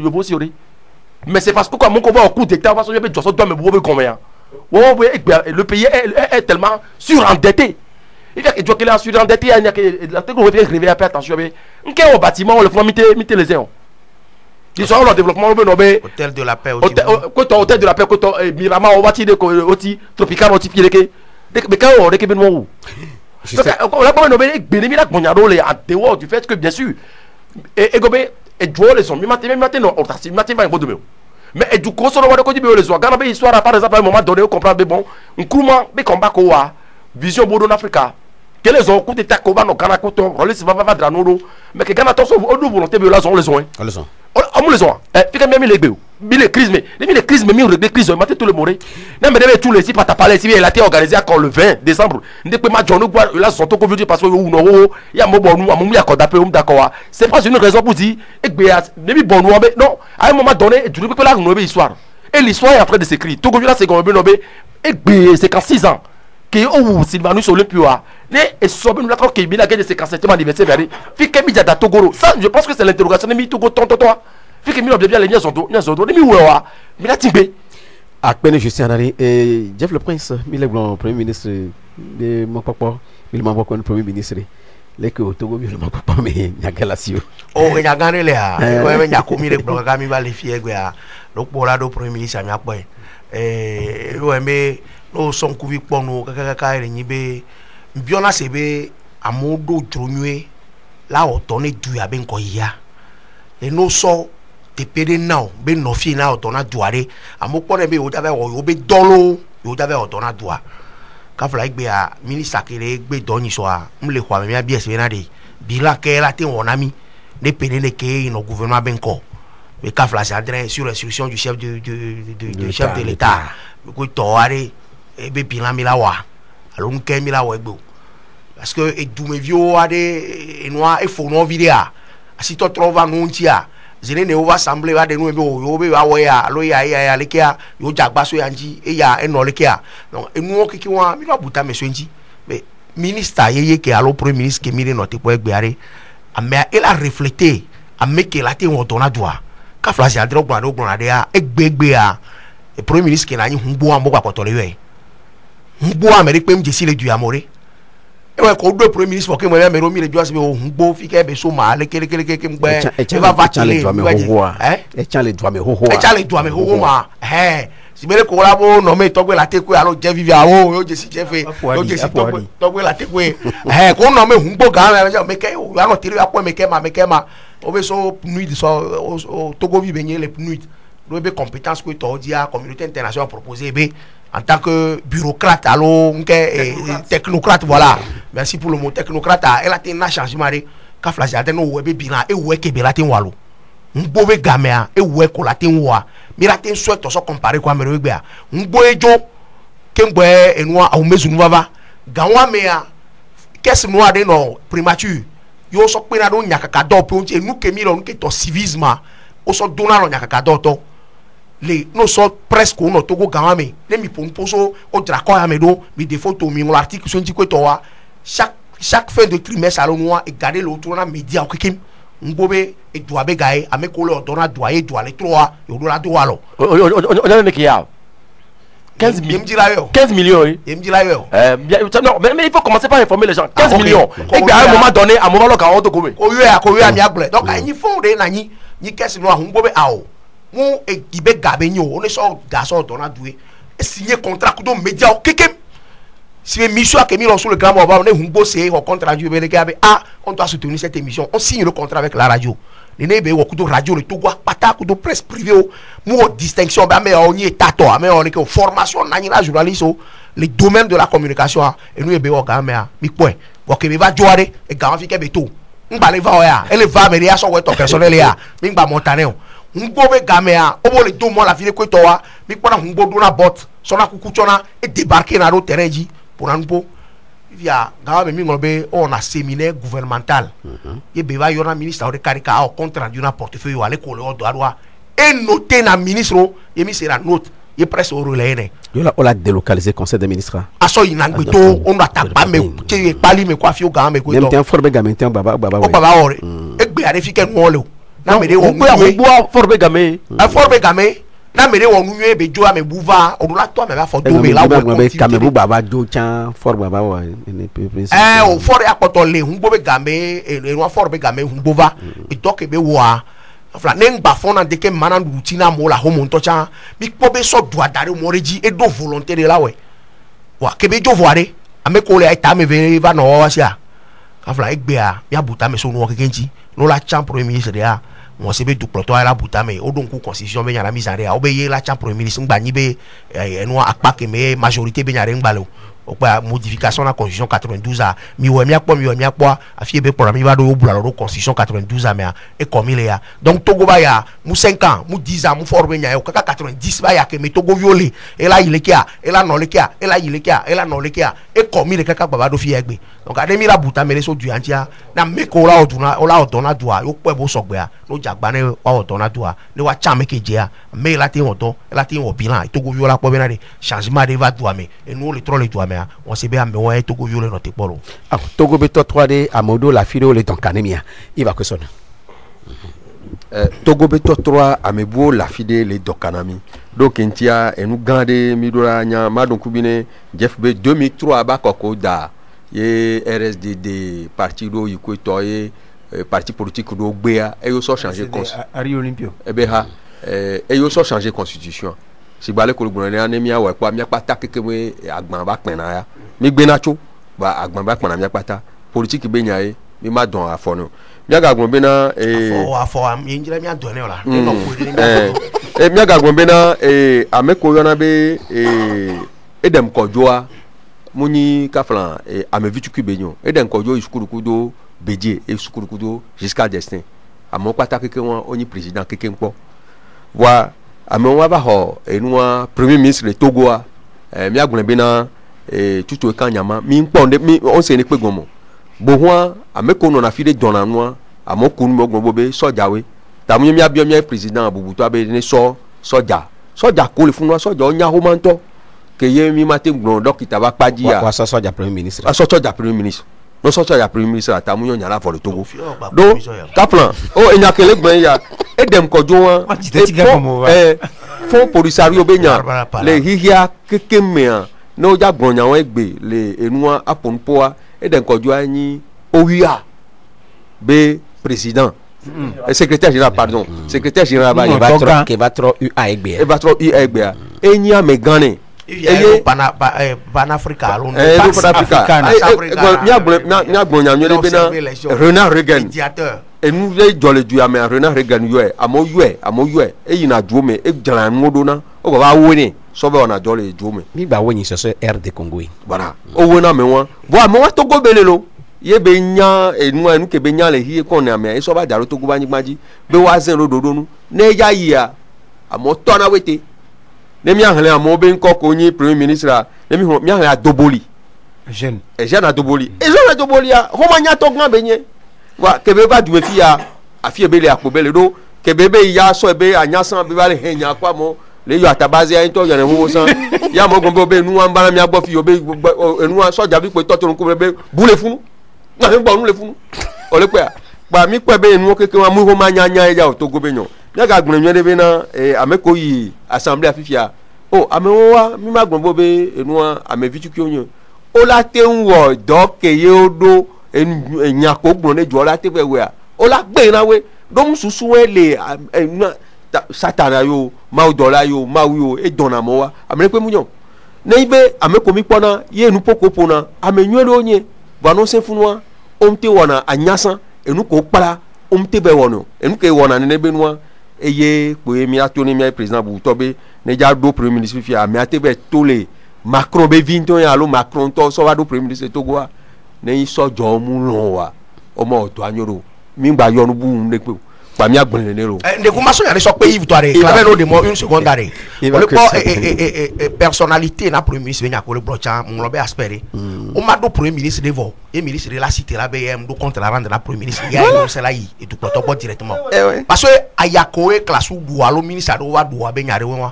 mais c'est parce que comme on va au coup d'état parce que je dois doit me boire combien le pays est tellement surendetté il fait que doit qu'il est surendetté il y a que la technologie arriver à faire attention mais on bâtiment on le faut miter les uns ils sont le développement hôtel de la paix hôtel de la paix koto Mirama on va tirer oti tropical oti piéké mais quand on est que ben donc, on a pas nommé bénéfice mondial en dehors du fait que bien sûr et gobé et jouer les sons mais matin non on t'assure matin va un bon demain mais et du coup sur le voie de côté les soirs quand on histoire par exemple à un moment donné on comprend bon un comment mais combat quoi vision bodo en Afrique quels les ont coûté ta combat no Ghana coton relais va drano mais que Ghana tous au volonté de la zone les ont on les ont fait même les béo les crises mais mi régler crise matin tout le monde même mais tous les si pas ta parler si il a été organisé quand le 20 décembre ne peut pas joindre quoi là sont tout dire parce que ou non il y a mon bon nous amou ya d'accord d'accord c'est pas une raison pour dire et ne mi bon nous non à un moment donné tu ne peux pas la nouvelle histoire et l'histoire est en train de s'écrire tout comme là c'est comme nobé et c'est qu'en 6 ans que ou Sylvanus Olympia et sobe nous d'accord que il a gagné ses 47e anniversaire vers fi que mi da Togoro ça je pense que c'est l'interrogation de mi Togo tonton toi fi que mi objet bien les liens sont mi wewa mi la timbe à peine je suis en allé et Jeff le Prince mi le premier ministre de mon papa mi le m'a premier ministre les que au Togo mi le m'a papa mais nyagalasi oh nyagane le ha we nyako mi le bloga mi ba le fie gbe ha lo pola do premier ministre mi apo we me no son kuvi kpɔnu kakaka ere nyi be biona se be amodo dronyue la oto ne du ya be nko ya e no so te pede now be no fi na oto na duare amokpo ne be o jave o be dolo o jave oto na dua ka fla igbe a minister kere gbe donyi so a mle kwa me bia se na de bila ke la te wonami ne pede ne ke no gouvernement be nko be ka fla se adre sur instruction du chef du chef de l'état ko to are et bien bilan milawa alors on qu'est milawa ego parce que et du mevio a des noir et faux non vidéo si tu trouves un ontia zene ne over assemblée va de nous yo be wa ya lo ya lekia yo jagba so yanji e ya eno lekia donc et nous ki wa mi lo buta me so nji mais ministre yeye ke alo premier ministre ke mi le note po egbeare mais il a reflété a make la te won tona doa ka flash ya drop na de a egbe a e premier ministre ke na yin humbo ambo kwa kotole we ngbo Amérique même jesi le du amoré et ouais ko do premier ministre que moi me romi le du o ngbo fi ke be so ma le kele ngbe e va vatile e chan le doit me ho ma si bele ko la bo no me togbe la teku alo je vivi awo yo jesi je fe yo jesi togbe la teku ko no me ngbo ga me ke o ya no tiri apo me ke ma o be so nuit so Togo vi benye le nuit do be compétence ko to dia communauté internationale proposer be en tant que bureaucrate, alors, technocrate, voilà. Merci pour le mot technocrate. Elle a été un changement de Kaflash, elle a été un bilan et ouais, qu'elle a été un walo. Un beau gamin et ouais, qu'on a été un wa. Mais elle a été un souhait, on s'en compare quoi, mais le un beau et jo, qu'un beau et noir, au maison nouva, gawa mea, qu'est-ce noir de nos primature. Yo so penado nyakakado, puis nous qui milon qui ton civisme, au so donalo nyakakado to. Les nous sommes presque au Togo Gamame, les mi pomposo au Draco Amedo, mi des photos, mi mon article sur Ndikotoa, chaque fin de trimestre à l'ONUA et garder l'autre dans média au Kikim, Mbobe et doit bégayer, à mes collègues, on a doigt et doit les trois, et on doit doigt alors. On a un mec qui a 15 millions. Il me dit là, non, mais il faut commencer par informer les gens. 15 millions. Et bien à un moment donné, à un moment là, quand on te commet. Donc, il faut des nani, ni qu'est-ce que nous avons, Mbobe ao. Mon équipe gabenyo on est sur garçon on a doué signé contrat kudo média au kekem si l'émission a mis sur le grand moment on est un bossé au contrat du BNK on doit soutenir cette émission on signe le contrat avec la radio les nebe au kudo radio le Togo pata kudo presse privée mo distinction ba mais on y est tato mais on est que formation na la journaliste les domaines de la communication et nous ebe o ga mais mi point ko ke va joare et ga fi ke beto ngba le va ya ele va me ya so we to personnel ya mi ngba montane o ngbo be game ya o bo le do mo la fi ko to wa mi pona ngbo do na bot so na kuku chona e débarquer na ro terrain ji pour an po via gawa mi ngolbe on a séminaire gouvernemental ye be va yona ministre de karika au compte rendu na portefeuille wale ko le o do adwa et noté na ministre ye mi sera note ye presse au relais ne on l'a délocalisé conseil des ministres aso inangbe to on doit tapa me ke pali me kwa fi o ga me ko to même temps forbe ga même temps baba o baba ore egbe are fi ken wo le na me de wo on boit forbe game a forbe game na me de wo nu e be jo ame buva o do la to me ba fo do me la wo be kamebu baba jo chan forbe baba wa o forbe apoto le hun bo be game e no forbe game hun bova e to ke be wo a fla ne ngba fona de ke mana rutina mo la homo ntocha mi po be so do adare mo reji e do volonté de la we wa ke be jo voare ame ko le ta me ve va no wa sia ka fla egbe a ya buta me so no ke kenji no la champ premier ministre ya mo se be du ploto ala buta me o don ku constitution be nyara misare a o be ye la champ premier ministre ngba ni be eno akpa ke me majorité be nyara ngba lo o pa modification la constitution 92 a mi we mi akpo a fi be programme mi ba do bula lo constitution 92 a me e comme il ya donc Togo ba ya mu 5 ans mu 10 ans mu forbe nya e kaka 90 ba ya ke me Togo violé et là il est kia et là non le kia et là il est kia et là non le kia e comme il kaka baba do fi egbe donc ade mi la buta me le so du antia na me ko la o dona dua yo pe bo sogbe a no jagba ne wa o dona dua ne wa cha me ke je a me la ti o do la ti o bilan Togo viola po be na de changement de va dua me et nous le trop le dua on sait bien mais ouais Togo violé notre polo ah Togo beto 3D amodo la filo le tonkanemia il va que sonne Togo beto 3 amebo la fide le dokanami donc entia enu gande midora nya madon kubine Jeff be 2003 ba koko da ye RSDD parti do yikoto ye parti politique do gbea e yo so changer Ari Olympio ebe ha e yo so changer constitution si balé ko gbon na mi awa pa mi apata kekeme agban ba pin na ya mi gbe na cho ba agban ba pin na mi apata politique be nya e mi ma don afono mi aga gbon be na afo am yinjira mi adon e ola mi aga gbon be na ameko yo na be edem kojoa muni kaflan ame vitu be nyo edem kojo iskuru kudo beje e iskuru kudo jusqu'à destin amo pata keke won oni président keke npo wa ame wa ba ho enua premier ministre de Togo a mi agun be na tutu e kan nyama mi npo mi on se ni pe gomo bo ho ame ko no na fi de dona no amo kun mo gbo be soja we tamu mi abio mi president abubuto abe ni soja ko le funu soja onya ho manto ke ye mi mate gbon dokita ba paji ya wa soja premier ministre soja premier ministre no soja premier ministre tamu yo nyala for Togo do kaplan o enya kele gbon ya edem kojo won fo polisario be nya le hihia kekemea no ja gbon nya won egbe le enua aponpoa edem kojo anyi owiya be président secrétaire général pardon secrétaire général ba ke batro UA egbe e batro UA egbe enya me gane eye Pan-Africa alone Pan-Africa mi agbon nya nyole be na Ronald Reagan enu le jole du ame Ronald Reagan yue amo yue e na duome e jara ngodo na o ba woni so be ona jole duome mi ba woni so RD Congo voilà o wona me won bo ame wa Togo belelo ye be nya enu ke be nya le hi ko na me e so ba jaro Togo ba nyigbaji be wa zen rododo nu ne ya yia amo to na wete ne mi ahle amo be nko ko nyi premier ministre ne mi ahle adoboli jeune adoboli e jeune adoboli a ho ma nya to gan be nye wa kebe ba duwe fi ya afi ebe le akobele do kebe be ya so ebe anyasan be ba le henya kwa mo le yo atabazi ayin to yan wo san ya mo gon be nu an bana mi agbo fi obe enu soja bi pe to to ko be bule funu na mi gbo nu le funu o le pe a pa mi pe be enu keke wa mu ho ma nya ya o to go be nyo ya ga gbon nyo de be na ameko yi assemblée afifia o amewo wa mi ma gbon be enu ame vitu ki onyo o la te nwo do ke ye odo enya ko gbon ne jo la te we a o la gbe na we do mususu we le satana yo ma o dola yo ma wi o e dona mo wa amele pe munyo ne ibe ameko mi pona ye nu poko pona amenyo le onye ba no se funwa omte wona anyasan enu ko para omte be wono enu ke wona ne be nuwa eye pe mi atoni mi president bu tobe ne ja do premier ministre fi ami atebe tole Macron be vinto ya lo Macron to so wa do premier ministre Togo ne so jo mu lon wa omo to anyoro mi gba yonu bu ne pe pa mi agbon ne ro de kuma so yare so pe victoire claver no de mo une seconde are le ko personnalité na premier ministre nya ko le brocha mo be aspéré o ma do premier ministre devo et ministre de la cité la BM do contre la rendre la premier ministre ya yo c'est là yi et tout protocole directement parce que ayako e classe ou alo ministre do wa do be nyare won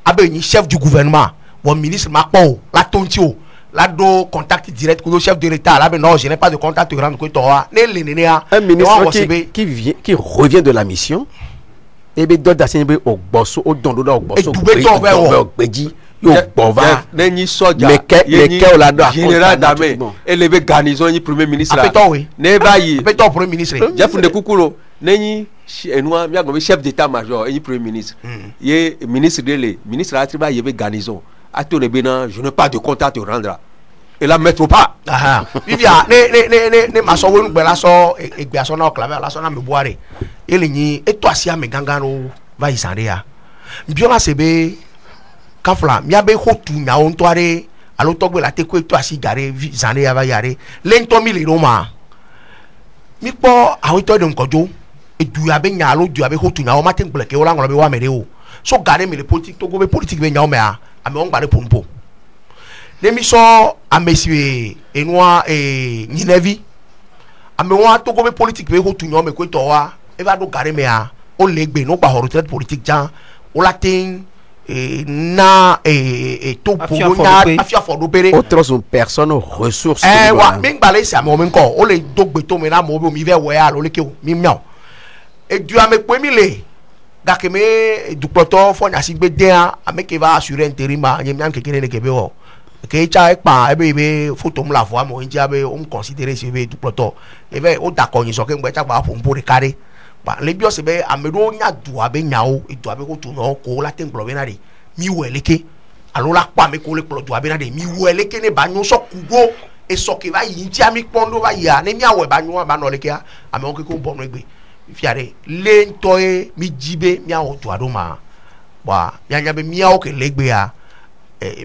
abe ni chef du gouvernement bon ministre ma po la tontio là do contact direct avec le chef de l'État là ben non je n'ai pas de contact grand que toi un ministre qui revient de la mission et ben d'autres d'assez au bosso au don au bosso beji yo bova neni soja mais quel là do général d'armée et le garnison ni premier ministre là ne ba yi peto premier ministre Jeff Ndekukuro neni enwa mi agbo chef d'état major et premier ministre ye ministre de le ministre la triba ye be garnison à tout le bénin, je n'ai pas de contact te rendre. Et la mettre pas. Ah, Vivia, ne maso wonu gbe laso egbe aso na claver laso na me boare. Ele ni eto asia me gangano va isande ya. Mbiola sebe kafla, mia be hotu nya on toare alo togbe la teku eto asi gare zande ya va yare. Lento mi le roma. Mi po awo to de nkojo. Edu ya be nya alo du ya be hotu nya o ma ten bleke o la ngolo be wa mere o. So gare me le politique to go be politique be nya o me a. Ame on gare pompo demi so amesiwe enwa nyinevi ame won to go be politique be ho tunyo me ko to wa e ba do gare me a o legbe no pa retraite politique jan o latin na to pour na afia for do pere autres personnes ressources wa mi gbale si ame o mi nko o le dogbe to me na mo bi mi ve we a lo le ke o mi miao e du ame pe mi le gakeme du proto fo nya si gbe den ameke va assurer intérim ba nyem nyam kekere ne kebe o ke cha pa ebe photo m la voix mo nja be on considérer si be du proto ebe o da ko yin so ke ngbe cha gba fo mpori kare ba le bi o se be amedo nya du abe nya o edu abe ko tu no ko la ten globe na de mi weleke alo la pa me ko le plo du abe na de mi weleke ne ba nyu so kugo e so ke ba yin ti ami pondo ba ya ne mi awe ba nyu ba no le ke ame o ke ko bo no egbe fiare lentoe mi jibe mi awo to adoma wa mi anya be mi awo ke legbe a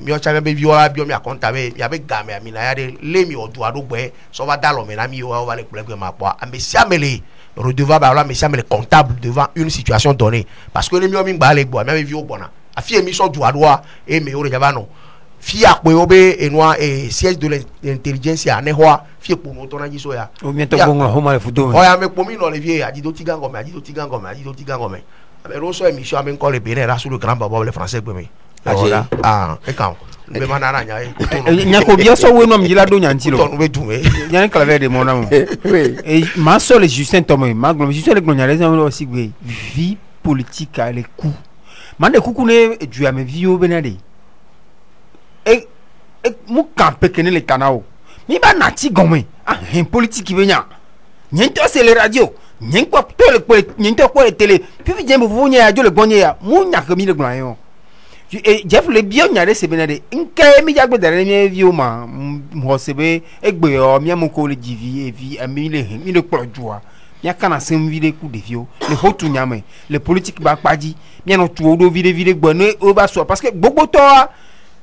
mi o cha be viola bi o mi akonta be ya be game mi na ya de le mi o to adogbe so va dalo me na mi o va le pleurer ma po a me si amele redevable alors me si amele comptable devant une situation donnée parce que le mi o mi gba le gbo mi be vi o bona a fi emi so du adoa e me o le jaba no fi akpe obe enwa siège de l'intelligence ya nehoa fi ekpo mo to na jiso ya o mi to bongo ho ma le fudo o ya me po mi no le vie ajido tigangome ame so émission ame ko le bene ra sur le grand baba le français gbe mi ah e kan be manana nya e nya ko bia so we no mi la do nya ntilo to no be dume nya claver de mon amour et ma so le Justin Thomas ma glo Justin le glo nya les aussi gbe vie politique à les coups man de kuku ne du ame vie o benade e mu camper que le canao mi ba nati gome ah un politique qui vient nyento c'est les radios nyenko to le nyento ko le télé puis vient vous nya jo le gonye ya mu nya que mi le glan et Jeff le bien nya de se benade nke mi jagbe dare mi vie o ma mo se be egbe o mi am ko le divi e vi ami le mi le projoa mi kana sem vi le coup de vie le hotu nya me le politique ba paji mi no tu o do vide gbone o ba so parce que gbogbo to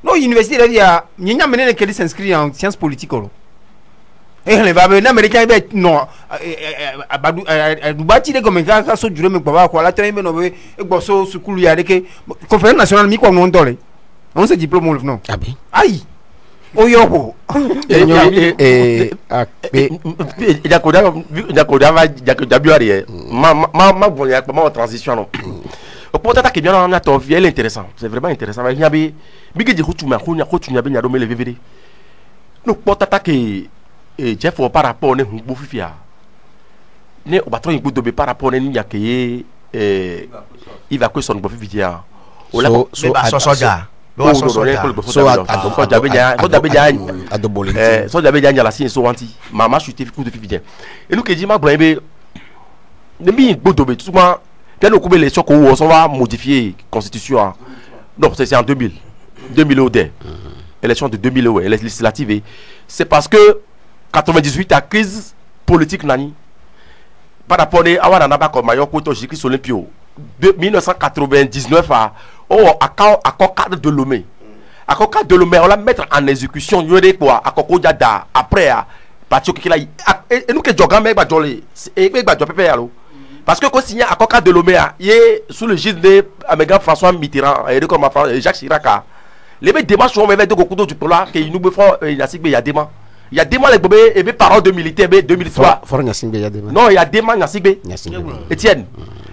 no université de dia nyanya menene que s'inscrit en sciences politiques olo et le va ben américain be non abadu dubati de comme ka so jure me baba ko la train me no be egbo so school ya de que conférence nationale mi ko non tole on se diplôme non abi aïe oyo Jacoda va biore ma bon ya ma transition non pour tata qui bien on a ton vie intéressant c'est vraiment intéressant mais nyabi bigi di hutu ma hunya hutu nyabi nyado mele vivre no pour tata qui Jeff par rapport ne humbu fifia ne obatron igbo dobe par rapport ne nya ke il va que son bo fifia o la so soja so jabe nya la sin so wanti mama chuté fi coup de fifia et nous que dit ma brebe ne mi igbo dobe tout ma tel au les chocs où on va modifier constitution non c'est en 2000 au dé élection de 2000 ouais législative c'est parce que 98 à crise politique nani par rapport à avoir un abat comme maillot poto Jésus Olympio de 1999 à accord cadre de Lomé accord cadre de Lomé on la mettre en exécution yore quoi accord Jada après parti qui là et nous que jogam mais ba jolé et ba jopé yalo parce que quand signé accord de Lomé il est sous le gide de Améga François Mitterrand et comme Jacques Chirac les démarches sont même de Gokudo du Pola que nous be font il y a des mois les bébés et parents de militaires 2003 non il y a des mois Nasigbe Etienne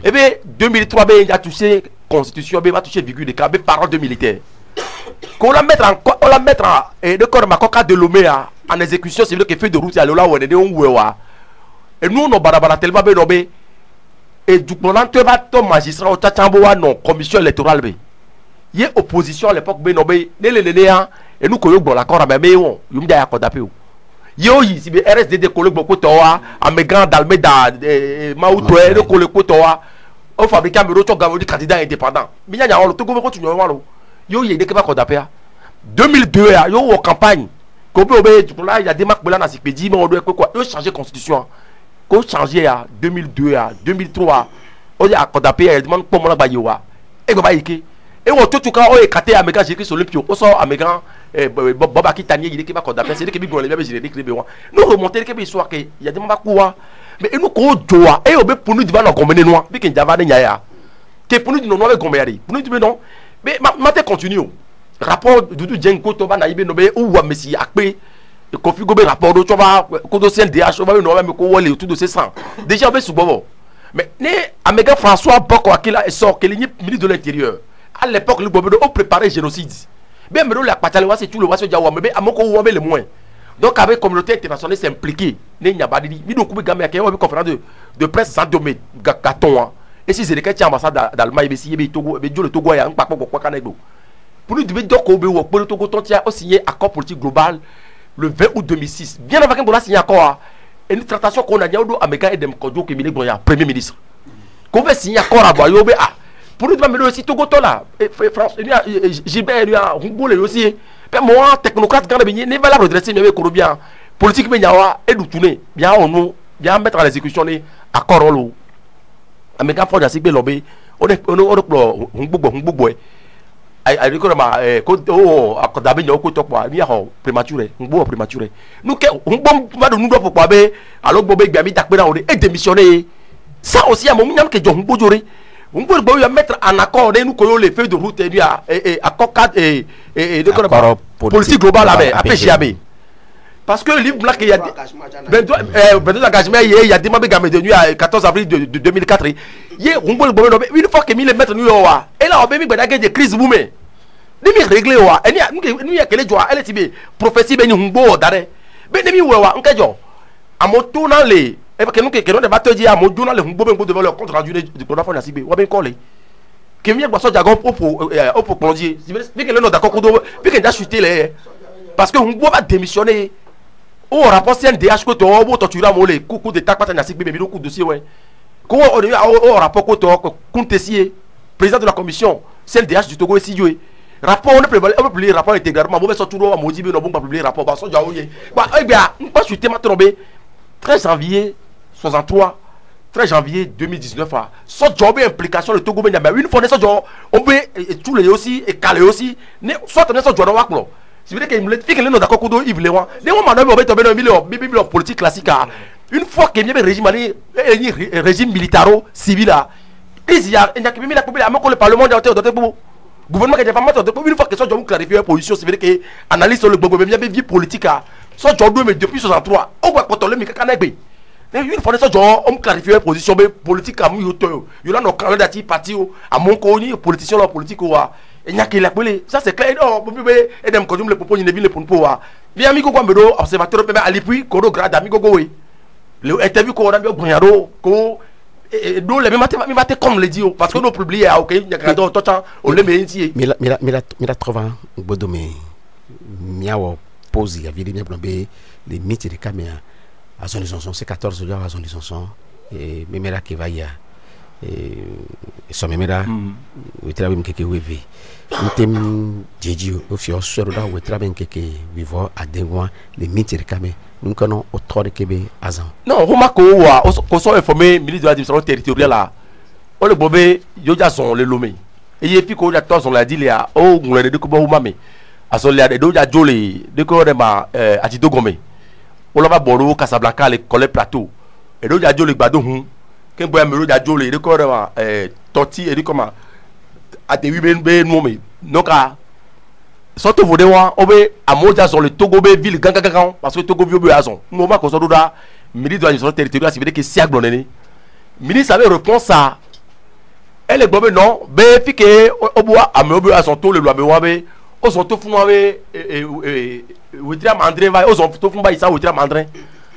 et bien 2003 il a touché constitution il va toucher virgule de cas parents de militaires qu'on la mettre en et de corps ma coca de Lomé en exécution c'est que fait de route à là où on est et nous on barabara tellement bé et du coup on va ton magistrat au Tchamboa non commission électorale bé y a opposition à l'époque bé nobé et nous koyo bon l'accord mais on yum dia accord d'appel yo yi si RSDD collègue beaucoup toa Amégan d'Almeida Maouto et le collègue toa au fabricant bureau to gavodi candidat indépendant mais nya on le Togo ko tu nyolo yo yi de ke ba accord d'appel 2002 yo au campagne ko be du coup là il y a des marques là na sikpedi mais on doit quoi yo changer constitution ko changer à 2002 à 2003 on y a accord d'appel il demande comment la ba yo wa e ba yike et on tout cas on écarté Amégan j'ai écrit sur le pio on sort Amégan Boba qui t'a dit qu'il va condamner c'est que bigo les bébés j'ai écrit nous remonter que histoire que il y a des moments quoi mais nous ko joa et obe pour nous devant nos gomene noir bi que java nyaya que pour nous nous noir gomeri pour nous dire non mais maté continue rapport Doudou Djengo to ba na ibe no be ou wa messi akpe Kofi Gobe rapport do to ba ko do CNDH ba no me ko wole tout de ces 100 déjà be subobo mais né Amégan François Boko Akila est sort que ministre de l'intérieur à l'époque le Bobo ont préparé génocide bien mais la patale c'est tout le waso jawa mais amoko wambe le moins donc avec communauté internationale s'impliquer ne nyaba di mi do ku gamé akay wa conférence de presse sans domaine gaton et si c'est le cas ambassade d'Allemagne be si be Togo be jole Togo ya npa poko kanegbo pour nous dire donc obe wo pour le Togo ton tia a signé accord politique global le 20 août 2006 bien avant qu'on a signé accord et une tractation qu'on a diado Amégan et dem Kodjo que Mili Gloya premier ministre qu'on va signer accord à Boyo be pour nous demander aussi Togo là France Gilbert lui a Rumbo le aussi mais moi technocrate quand bien ne va la redresser mais bien politique mais nyawa et du tourner bien on nous bien mettre à l'exécution les accords lo Amégan faut d'assis be lobé on Rumbo ay record ma ko accord d'abe nyoko to kwa mi ho prématuré prématuré nous que Rumbo va de nous do pour be alors bobé gami takpe na on est démissionné ça aussi à mon nyam que Rumbo jore on peut mettre en accord nous connaissons les feuilles de route et accord cadre et politique globale avec APGAB parce que le livre blanc il y a 22 engagements il y a des membres de à 14 avril de 2004 une fois que mis les mettre nous et là on a mis des crises boumé ni réglé wa et nous y a quel joie elle est prophétie ben humbo d'arrêt ben ni wa on kajo à mon tournant les et parce que nous que nous débattons dire à mon journal le humbo ben devant le compte rendu du programme na sibé wa ben collé que mi boisson jargon pour plombier bien que le nom d'accord ko bien que déjà chuté les parce que humbo va démissionner au rapport CNDH ko to bo tortura mo le coup de tac na sibé mais coup dossier ouais ko au rapport ko to Kontesier président de la commission CNDH du Togo SIO rapport on peut publier rapport intégralement bon surtout on modi be no bon pas publier rapport ba so jawo ye ba e bia pas chuté ma tromber 13 janvier 63 13 janvier 2019 so job implication le Togo mais une fois ça job on peut tous les aussi et calé aussi ne soit on ça job wa klo si vous voulez que me fait que nous d'accord ko Yves Léon ne on m'a on tomber dans milieu politique classique une fois que bien régime régime militaro civil là il y a que mi la population amoko le parlement de gouvernement qui a pas de une fois que ça job clarifier position c'est vrai que analyse sur le global bien vie politique ça job mais depuis 63 on va contrôler mi kanagbe une fois ça job on clarifier position politique à muyoto yo là no candidat parti à mon coni politicien la politique wa et nya que la pelé ça c'est clair non bébé et dem ko le propos ni le pour bien mi ko mbedo observateur mais ali puis ko do grade ami go we le interview ko da bi ogbonyaro ko et donc les mi maté comme le dit parce que nous publier OK nya ka do to on le menti mira trova bodome miawo pose ya vidi bien les métiers de caméra à son licenson c'est 14 jours à son licenson et memera qui va ya et so memera we tra bim keke wevi ntem jeji o fi o soro da we tra bim keke vivo adengwa les métiers de caméra nous connaissons autre kebe azan non remarque wa ko so informé ministre de l'administration territoriale là on le bobé yo ja son le lomé et puis ko ja to son la dit là o ngule de ko bo mame aso le de do ja jole de ko de ma ati dogome on l'a bordeaux Casablanca les collègues plateau et donc il y a Dieu les badou qu'un boy me a Dieu les records torti et dit comment à des 8 ben nommé donc à sorte vous devoir obé à moja sur le Togo ville gangan parce que Togo vieux azon nous va qu'on soit là ministre de la territoire c'est veut dire que si aglonné ministre avait réponse ça elle est bonne non ben pique au bois à me à son tour le loi be au son tour fuma be witira mandrin va au son tour fuma isa witira mandrin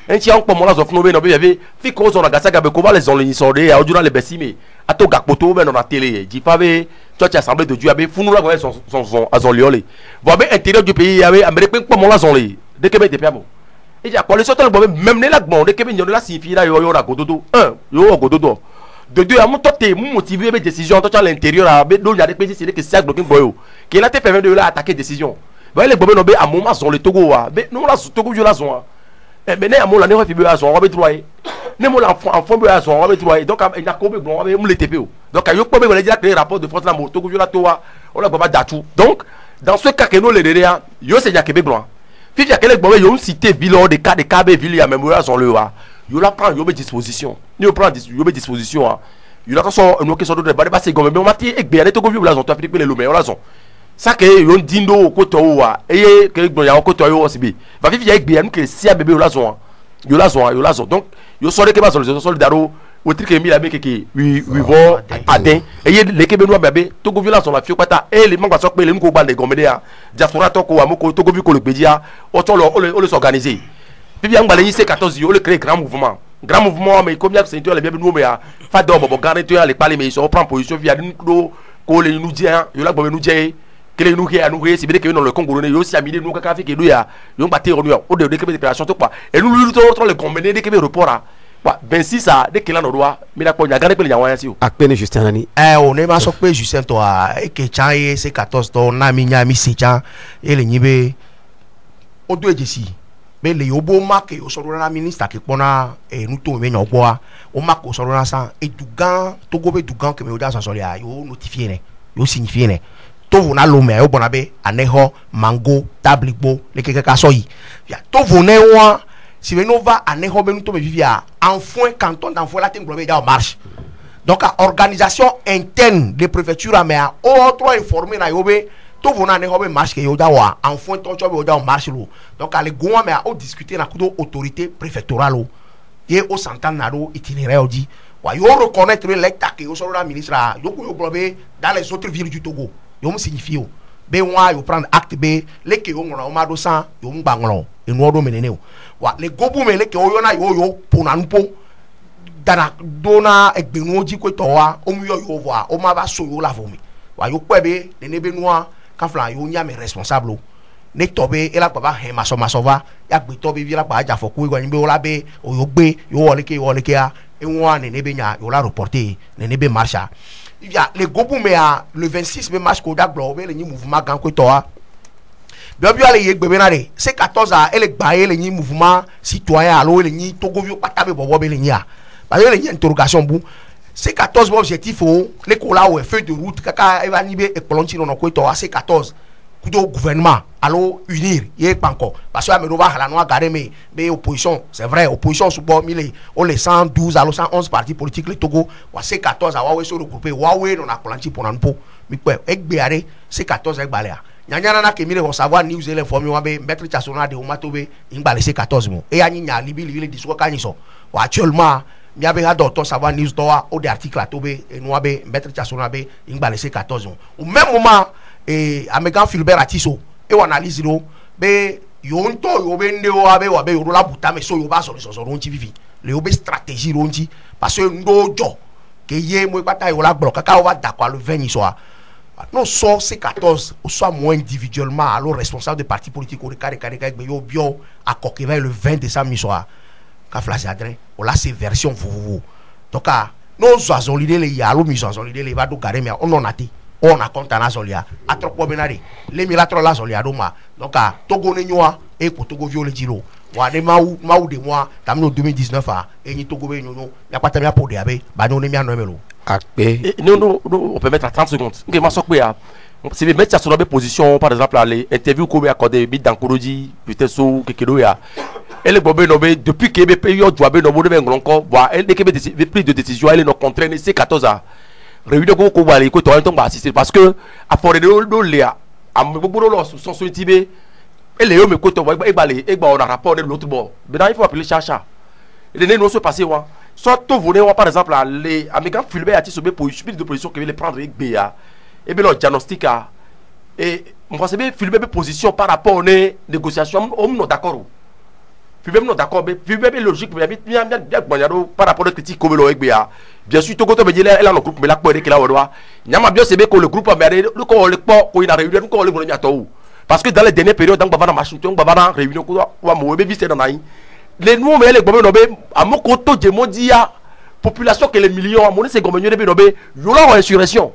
un tia on pomola zo fuma be no be be fi ko zo na gasaga be ko ba les on les sordé a odura le besime ato gakpoto be no na télé ji pa be church assemblée de Dieu be funu la son azon liolé va be intérieur du pays avait américain pomola zon les de que be de piamo et ja ko le soto le même la gbon de que be la signifie là yo na gododo yo gododo de deux à mon toi t'es motivé mes décisions toi tu à l'intérieur à donc il y a des pays c'est que c'est bloqué boyo qui là te permet de là attaquer décision bah les bobé nobé à moment sur le Togo mais nous là Togo je la zone mais né à mon la ne refait à son robe troyer né mon enfant be à son robe troyer donc il a combien bon avec le TPO donc il y a pas me dire que rapport de force là Togo je la toi on a pas datu donc dans ce cas que nous les derrière yo c'est ya Québec blanc puis il y a quelques bobé yo cité bilan de cas de KB ville ya mémoire sur le yo la prend yo be disposition yo prend yo be disposition yo la so no ke so do de ba se gomme be mati e gbe to go vibla zon to afrique le lomé la zon ça que yo dindo ko to wa eye ke gbon ya ko to yo sibi va fi ya gbe anu ke sia bebe la zon yo la zon donc yo so de ke ba so solidaro o tri ke mi la be ke we vo aden eye le ke be no bebe to go vibla zon la fi pata e le mangba so pe le nko gba de gomme de ya diaspora to ko wa mo ko to go vi ko le gbedia o to lo o le s'organiser puis bien balé ici 14 yo le créer grand mouvement mais comme il y a c'est le bien nous mais fa do bobo garder tu les parler mais ils prend position via nous ko le nous dire yo la bobo nous dire que les nous qui a nous c'est bien que dans le Congo yo si amide nous ka fait que ya yo bater on au de déclaration tout quoi et nous le le combiner de que report là 26 ça dès qu'il a le droit mais la pogne garder que les envoyer si à peine Justin Nani on est ma sokpe Justin toi et que chaye c'est 14 to na minya mi secha et le nibe o do ejesi mais les yobo marque au soro na ministre qui pona et nous to me nyogboa o marque au soro na san et dugan to go be dugan que me oda san solia yo notifier ne yo signifier ne to vo na lo me o bona be aneho mango tablibo le keke ka soyi ya to vo ne wa si we no va aneho be nous to me vivia enfant canton d'enfant la tin globé da marche donc organisation interne des préfectures a mais autre informé na yobe tout vona ne hobe marche que yoda wa enfant to chobe yoda marche lo donc ale goa mais au discuter na kudo autorité préfectorale et au s'entendre na do itinéraire dit wa yo reconnaître l'état que yo solo la ministre yo ko yo globé dans les autres villes du Togo yo me signifie yo be wa yo prendre acte be le que yo ngona o ma do san yo mbanglo e no do menene wa le gobu me le que yo na yo pona npo dana dona egbenu oji ko to wa o mu yo wa o ma ba so yo la vomi wa yo kwebe ne ne be noa kafla yo nya me responsable ne tobe ela baba he maso va ya gbe tobe vi la pa ja foku igwa nbe ola be o yo gbe yo wole ke a e won ne be nya yo la reporter ne be marcha ya le gobu me a le 26 be marche ko da glo be le ni mouvement gan ko to a bio ale ye gbe be na re c'est 14 a ele gba ele ni mouvement citoyen alo ele ni togo vi pata be bobo be le ni a ba le ni interrogation bu c'est 14 objectifs les cola ou feuille de route kaka eva nibe e plonchi no ko to c'est 14 kudo gouvernement allo unir ye panko parce que amero va hala no gare me be opposition c'est vrai opposition sous bon mille on les 112 allo 111 partis politiques le Togo wa c'est 14 a wa we so regrouper wa we no na planchi pour nanpo mi pe egbe are c'est 14 egba le a nyanya na ke mi le savoir news et l'informer wa be mettre chasona de o matobe ingba c'est 14 mo e anyi nya libi le discours kanyi so wa actuellement mi abe ha docteur savoir news doa o de article atobe e no abe mettre chasona be ingba le c'est 14 mo au même moment et Amegan Philbert Atiso et on analyse lo be yonto yo be ndeo abe wa be yo la buta me so yo ba so ronchi vivi le yo be stratégie ronchi parce que ndo jo ke ye mo pata yo la gbo kaka o va d'accord le 20 soir non so c'est 14 ou soit moi individuellement alors responsable de parti politique au carré be yo bio à Coquevin le 20 décembre soir ka flash adresse o la c'est version vous donc non so l'idée le ya lo mi so l'idée le va do carré mais on a été on a compté na zolia atropo benari le milatro la zolia doma donc Togo ne nyoa e ko Togo viole jilo wa ne mau de moi tamno 2019 a e ni Togo be nyonyo ya pata mi apode abe ba no ne mi ano emelo Akpe. Non, on peut mettre à 30 secondes. Ok, ma sokwe ya. Si vous mettez sur la position, par exemple, les interviews qu'on a accordé, dans Koroji, peut-être sur Kekedo ya. Elle est bobé nommé depuis que BP yo doit be nommé encore. Voilà, elle n'est que des prises de décision, elle est non contrainte. C'est 14 ans. Réunion qu'on va aller, qu'on va assister parce que à fort de léa, à me beaucoup de son soutibé. Et les hommes écoutent, on a rapport de l'autre bord. Maintenant, il faut appeler Chacha. Et les noms se passer, soit tout voler, par exemple, les Américains filmer à titre de position qui veut les prendre avec BA. Et bien, le diagnostic a. Et on va se filmer des positions par rapport aux négociations, on est d'accord. Filmer, non d'accord, mais filmer logique, mais bien par rapport aux critiques comme le BA. Bien sûr, tout le monde elle a le groupe, mais la poire qui l'a au droit. Il y a bien, c'est bien que le groupe a merdé, le corps, le port, il a réuni, le corps, le monde à tout. Parce que dans les dernières périodes, dans la machine, dans la réunion, on va mourir, visiter dans la les nouveaux mais les gommes nobé à mon côté de mondia population que les millions à mon c'est gommes nobé yola insurrection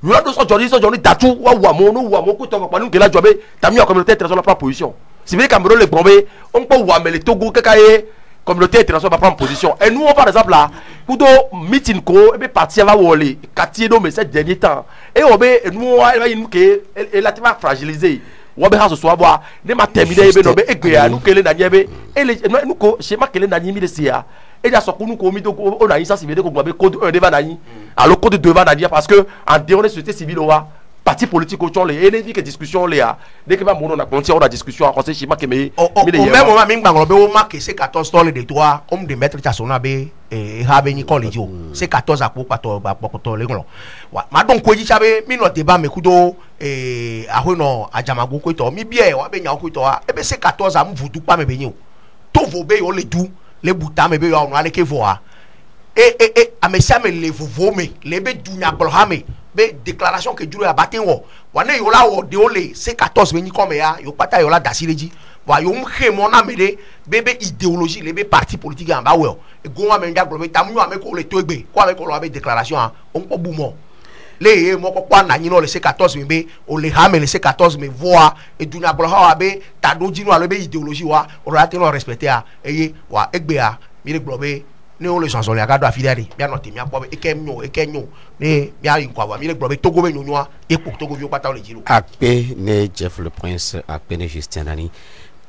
yola 200 journée datu wa mon côté on va nous que la jobé t'as mis en communauté internationale prendre position c'est vrai Cameroun les gommes on peut voir mais les Togo kakaye communauté internationale va prendre position et nous on par exemple là pour meeting ko et puis partir va voler quartier no mais ces derniers temps et on nous elle que elle a tellement fragilisé ou bien ce soit boire ne m'a terminé ebe nobe egbe nous kele na nyebe et nous ko schéma kele na nyimi de sia et ya soko nous ko mi to on a ça civil ko gbe code 1 devant na yi alors code 2 va na dire parce que en dehors de société civile wa parti politique au les et les que discussion les a dès que va mon on a continué la discussion en conseil schéma que mais au même moment min banglo be o marque c'est 14 dollars de toi comme de mettre chasona be et habe ni college c'est 14 à pour pas to le ngolo wa ma donc ko ji chabe mi no débat me kudo ahono ajamago ko to mi bie wa be nya ko to e be c'est 14 à mu vudu pa me be nyi o to vo be yo le du le buta me be yo no ale ke voa et amesia me le vovo me le be du nya bolhame be déclaration que dure abatin wo wane yo la wo de ole c'est 14 be ni comme ya yo pata yo la dasileji wa yo mhe mo na mede bebe idéologie le be parti politique en ba we e go wa me nda glo be tamu ame ko le to egbe ko ame ko lo be déclaration on ko bu mo le mo ko kwa na yin no le c'est 14 be o le ha me le c'est 14 me voa e dunya blo ha be ta do jinu ale be idéologie wa o ra te no respecter a eye wa egbe a mi le glo be ne o le chanson le agado afidari bia no te mi akwa e kenyo ne bia yin kwa wa mi le glo be togo be nyonwa e po togo vi o pata o le jiro Akpe ne Jeff le Prince akpe ne Justin Nani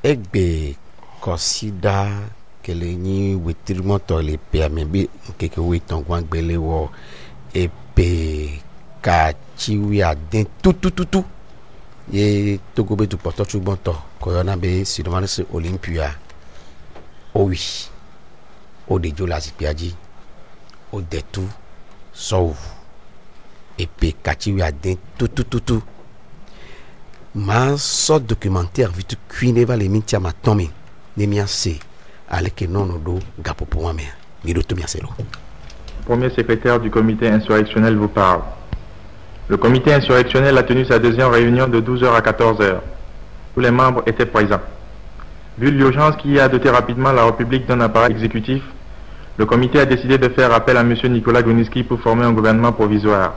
egbe consider que le ni wetirmo to le pe amebe keke we tongwan gbele wo e pe ka chiwi aden tout ye togo be du poto chubon to corona be si demande se Olympia o oui o de jola zipiaji o de tout sauf et pe ka chiwi aden tout ma sorte documentaire vu tu cuineva les mintia ma tomé ne mia se ale ke non do gapo pour moi mais mi do to mia selo. Premier secrétaire du comité insurrectionnel vous parle. Le comité insurrectionnel a tenu sa deuxième réunion de 12h à 14h. Tous les membres étaient présents. Vu l'urgence qui a doté rapidement la République d'un appareil exécutif, le comité a décidé de faire appel à M. Nicolas Goniski pour former un gouvernement provisoire.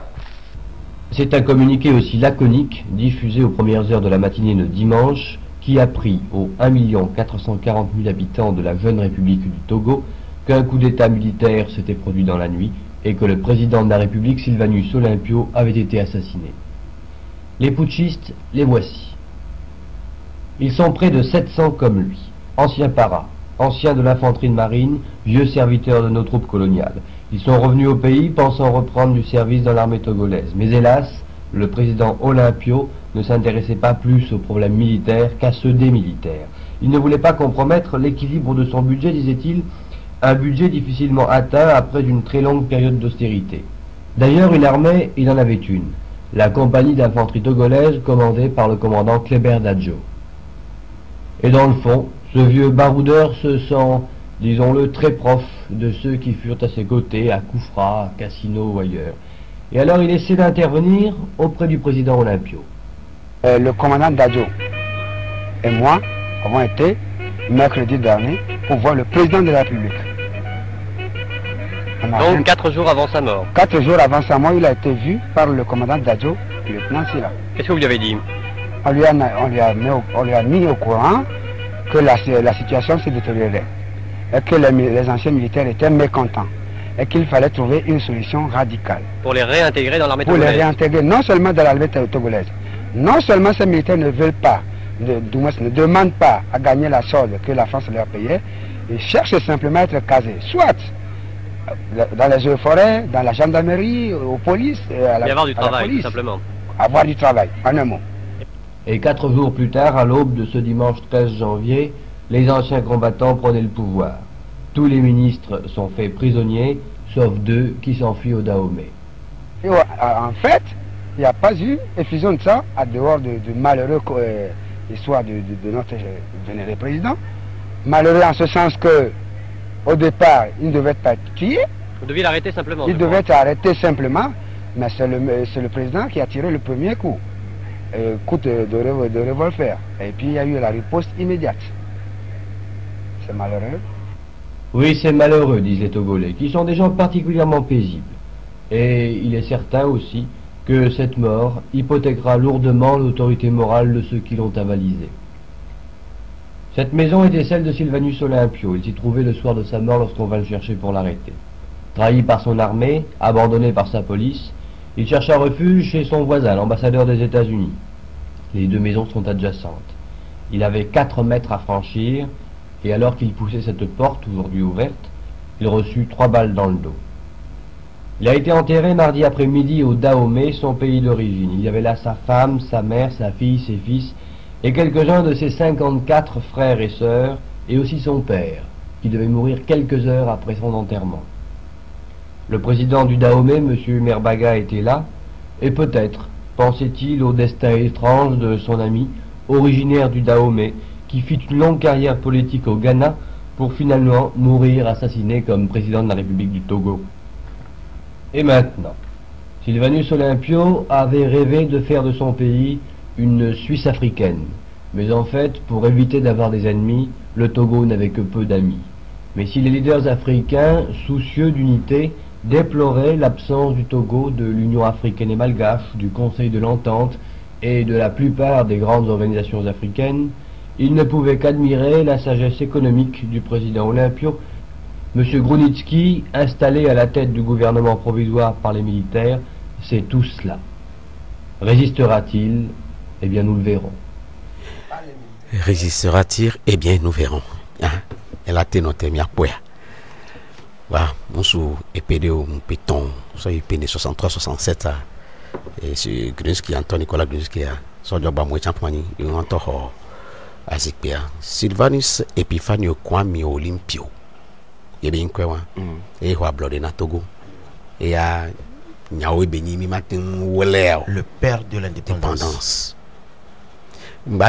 C'est un communiqué aussi laconique, diffusé aux premières heures de la matinée de dimanche, qui apprit aux 1 440 000 habitants de la jeune République du Togo qu'un coup d'État militaire s'était produit dans la nuit et que le président de la République, Sylvanus Olympio, avait été assassiné. Les putschistes, les voici. Ils sont près de 700 comme lui, anciens paras, anciens de l'infanterie de marine, vieux serviteurs de nos troupes coloniales. Ils sont revenus au pays pensant reprendre du service dans l'armée togolaise. Mais hélas, le président Olympio ne s'intéressait pas plus aux problèmes militaires qu'à ceux des militaires. Il ne voulait pas compromettre l'équilibre de son budget, disait-il, un budget difficilement atteint après une très longue période d'austérité. D'ailleurs, une armée, il en avait une, la compagnie d'infanterie togolaise commandée par le commandant Kléber Dadjo. Et dans le fond, ce vieux baroudeur se sent, disons-le, très proche de ceux qui furent à ses côtés à Koufra, à Cassino ou ailleurs. Et alors il essaie d'intervenir auprès du président Olympio. Le commandant Dadjo et moi avons été mercredi dernier pour voir le président de la République. Donc 4 jours avant sa mort. 4 jours avant sa mort, il a été vu par le commandant Dadjo, le lieutenant Silla. Qu'est-ce que vous lui avez dit? On lui a mis au courant que la situation s'est détériorée et que les anciens militaires étaient mécontents et qu'il fallait trouver une solution radicale. Pour les réintégrer dans l'armée Pour les togolaise. réintégrer non seulement dans l'armée togolaise, non seulement ces militaires ne veulent pas, ne demandent pas à gagner la solde que la France leur payait, ils cherchent simplement à être casés, soit dans les eaux et forêts, dans la gendarmerie, aux polices, à Y avoir du à la travail, tout police. simplement. Avoir du travail, en un mot. Et 4 jours plus tard, à l'aube de ce dimanche 13 janvier, les anciens combattants prenaient le pouvoir. Tous les ministres sont faits prisonniers, sauf 2 qui s'enfuient au Dahomey. Et en fait, il n'y a pas eu effusion de ça, à dehors de malheureux histoire de notre vénéré président. Malheureux en ce sens que, au départ, il ne devait pas être tué, Vous deviez l'arrêter simplement. il je devait crois. être arrêté simplement, mais c'est le président qui a tiré le premier coup de revolver. Et puis il y a eu la riposte immédiate. C'est malheureux. Oui, c'est malheureux, disent les Togolais, qui sont des gens particulièrement paisibles. Et il est certain aussi que cette mort hypothéquera lourdement l'autorité morale de ceux qui l'ont avalisée. Cette maison était celle de Sylvanus Olympio. Il s'y trouvait le soir de sa mort lorsqu'on va le chercher pour l'arrêter. Trahi par son armée, abandonné par sa police, il chercha refuge chez son voisin, l'ambassadeur des États-Unis. Les 2 maisons sont adjacentes. Il avait 4 mètres à franchir, et alors qu'il poussait cette porte, aujourd'hui ouverte, il reçut 3 balles dans le dos. Il a été enterré mardi après-midi au Dahomey, son pays d'origine. Il y avait là sa femme, sa mère, sa fille, ses fils, et quelques-uns de ses 54 frères et sœurs, et aussi son père, qui devait mourir quelques heures après son enterrement. Le président du Dahomey, M. Merbaga, était là, et peut-être pensait-il au destin étrange de son ami, originaire du Dahomey, qui fit une longue carrière politique au Ghana pour finalement mourir assassiné comme président de la République du Togo. Et maintenant, Sylvanus Olympio avait rêvé de faire de son pays une Suisse africaine. Mais en fait, pour éviter d'avoir des ennemis, le Togo n'avait que peu d'amis. Mais si les leaders africains, soucieux d'unité, déploraient l'absence du Togo de l'Union africaine et malgache, du Conseil de l'Entente et de la plupart des grandes organisations africaines, ils ne pouvaient qu'admirer la sagesse économique du président Olympio. M. Grunitzky, installé à la tête du gouvernement provisoire par les militaires, c'est tout cela. Résistera-t-il? Eh bien, nous le verrons. Résistera-t-il? Eh bien, nous verrons. Elle a été notée, mia poya. Voilà, mon sou épédé au péton, soit épédé 63-67, et c'est Grunitzky, Antoine Nicolas Grunitzky, soit job à moi, champagny, et on entend Azikpea. Sylvanus Epiphanio Kwame Olympio. Il y a quoi, et il y a blodé na Togo. Et il y a Nyawe Benimi Martin Weller. Le père de l'indépendance.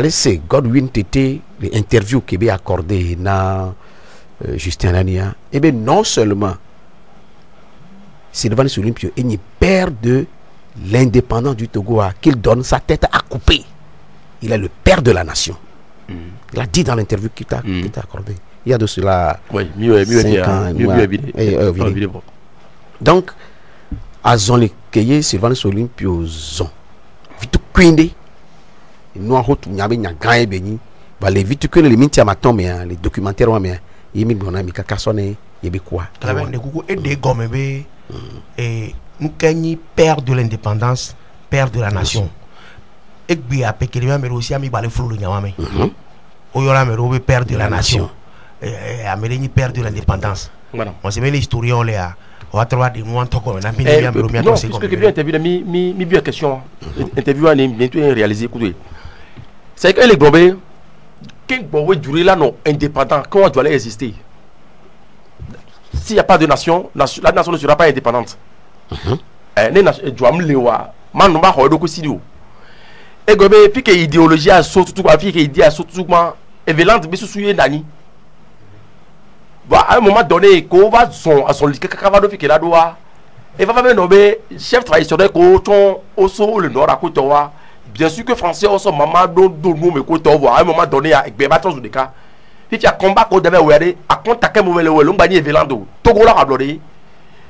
C'est Godwin Tété, l'interview qui est accordé à Justin Lania. Et bien, non seulement Sylvanus Olympio est le père de l'indépendant du Togo, qu'il donne sa tête à couper. Il est le père de la nation. Il a dit dans l'interview qu'il t'a accordé. Il y a de cela. Oui, mieux donc, à Zone Keye, Sylvanus Olympio, Zon. Vite Quinde. Nous avons gagné Beni. Les vite que les mintias matin, mais les documentaires, mais il y a des personnes qui quoi. Et des gommes, et nous gagnons père de l'indépendance, père de la nation. Et puis après que les mais aussi ami balé flou le nyamame. O yora mais robe père de la nation. Et amélie père de l'indépendance. Voilà. On s'est mis l'historien là. On va trouver des mots en tant que on a mis bien mais non, puisque que bien interview mi bien question. Interview en bientôt réalisé écoutez. C'est que les globés quel bon durer là non indépendant comment doit aller exister. S'il n'y a pas de nation, la nation ne sera pas indépendante. Les nations doivent me lewa. Man non pas hodo ko sidio. Et gobe puis que idéologie a sauté tout quoi puis que idée a sauté tout quoi évelante mais sous nani. À un moment donné, qu'on va à son lit, qu'avado fait que là doit, et va même nommer chef traditionnel qu'on osso le nord à côté wa. Bien sûr que français osso maman do nous me côté wa. À un moment donné, avec bébatons ou des cas, si tu as combat qu'on devait ouer, à contacter mon vélo, l'on bani Evelando, Togo la rablodé.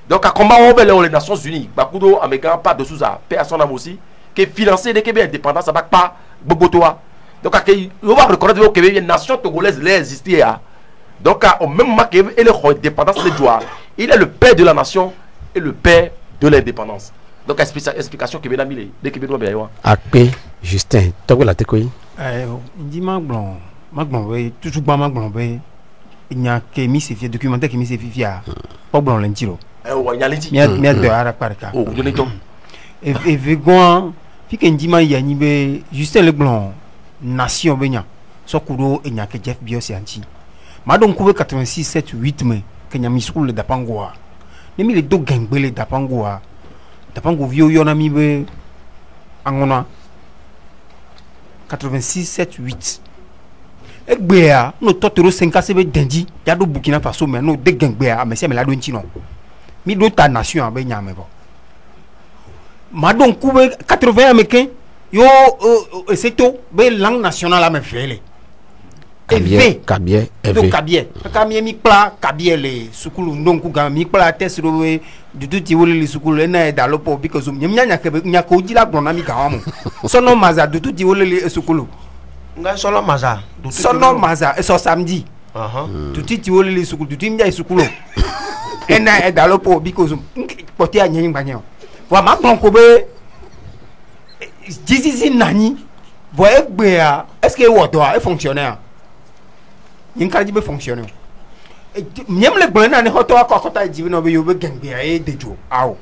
Donc à combat on veut les Nations Unies, Bakudo, Américain, pas de sous-à, paix à son âme aussi, qui est financé des Québec indépendants, ça va pas Bogotoa. Donc on va reconnaître que les nations togolaises existent. Donc, au même moment qu'il est l'indépendance de Djoa, il est le père de la nation et le père de l'indépendance. Donc, explication que bien mis les Québécois bien. Akpe Justin, toi la tekoi. Ndi maglon we toujours ba maglon we il n'y a que mis c'est documentaire qui mis c'est fifia. Pas blon lentilo. Ouais, il y a l'indi. Mia de ara parka. Oh, je l'ai dit. Et vegon fi que ndi ma yani be Justin le blon nation benya. Sokuro il n'y a que Jeff Bios yanti. Ma donc couvé 86 7 8 mai que nya mi school le dapangoa. Nemi le do gangbele dapangoa. Dapango vio yona mi be angona 86 7 8 egbea no totoro 5 sebe dendi ya do Burkina Faso mais no de gangbea mais me la do ntino mi do ta nation be nyame bo ma don kube 80 américain yo seto be langue nationale a me fele Kabie Kabie mi pla Kabie le sukulu ndonku ga mi pla tesro we duduti wole le sukulu na da lopo because nyanya nya ko jila gbona mi ka wamu sono maza duduti wole le sukulu nga solo maza sono maza so samedi duduti wole le sukulu duduti mi sukulu na da lopo because pote anyi ngbanyo wa ma gbon ko be jizizi nani vo egbea est-ce que wodo a fonctionnaire yin karji be fonctionner nyem le gbon na ne hoto akota jibi no be yo be gangbe e dejo awo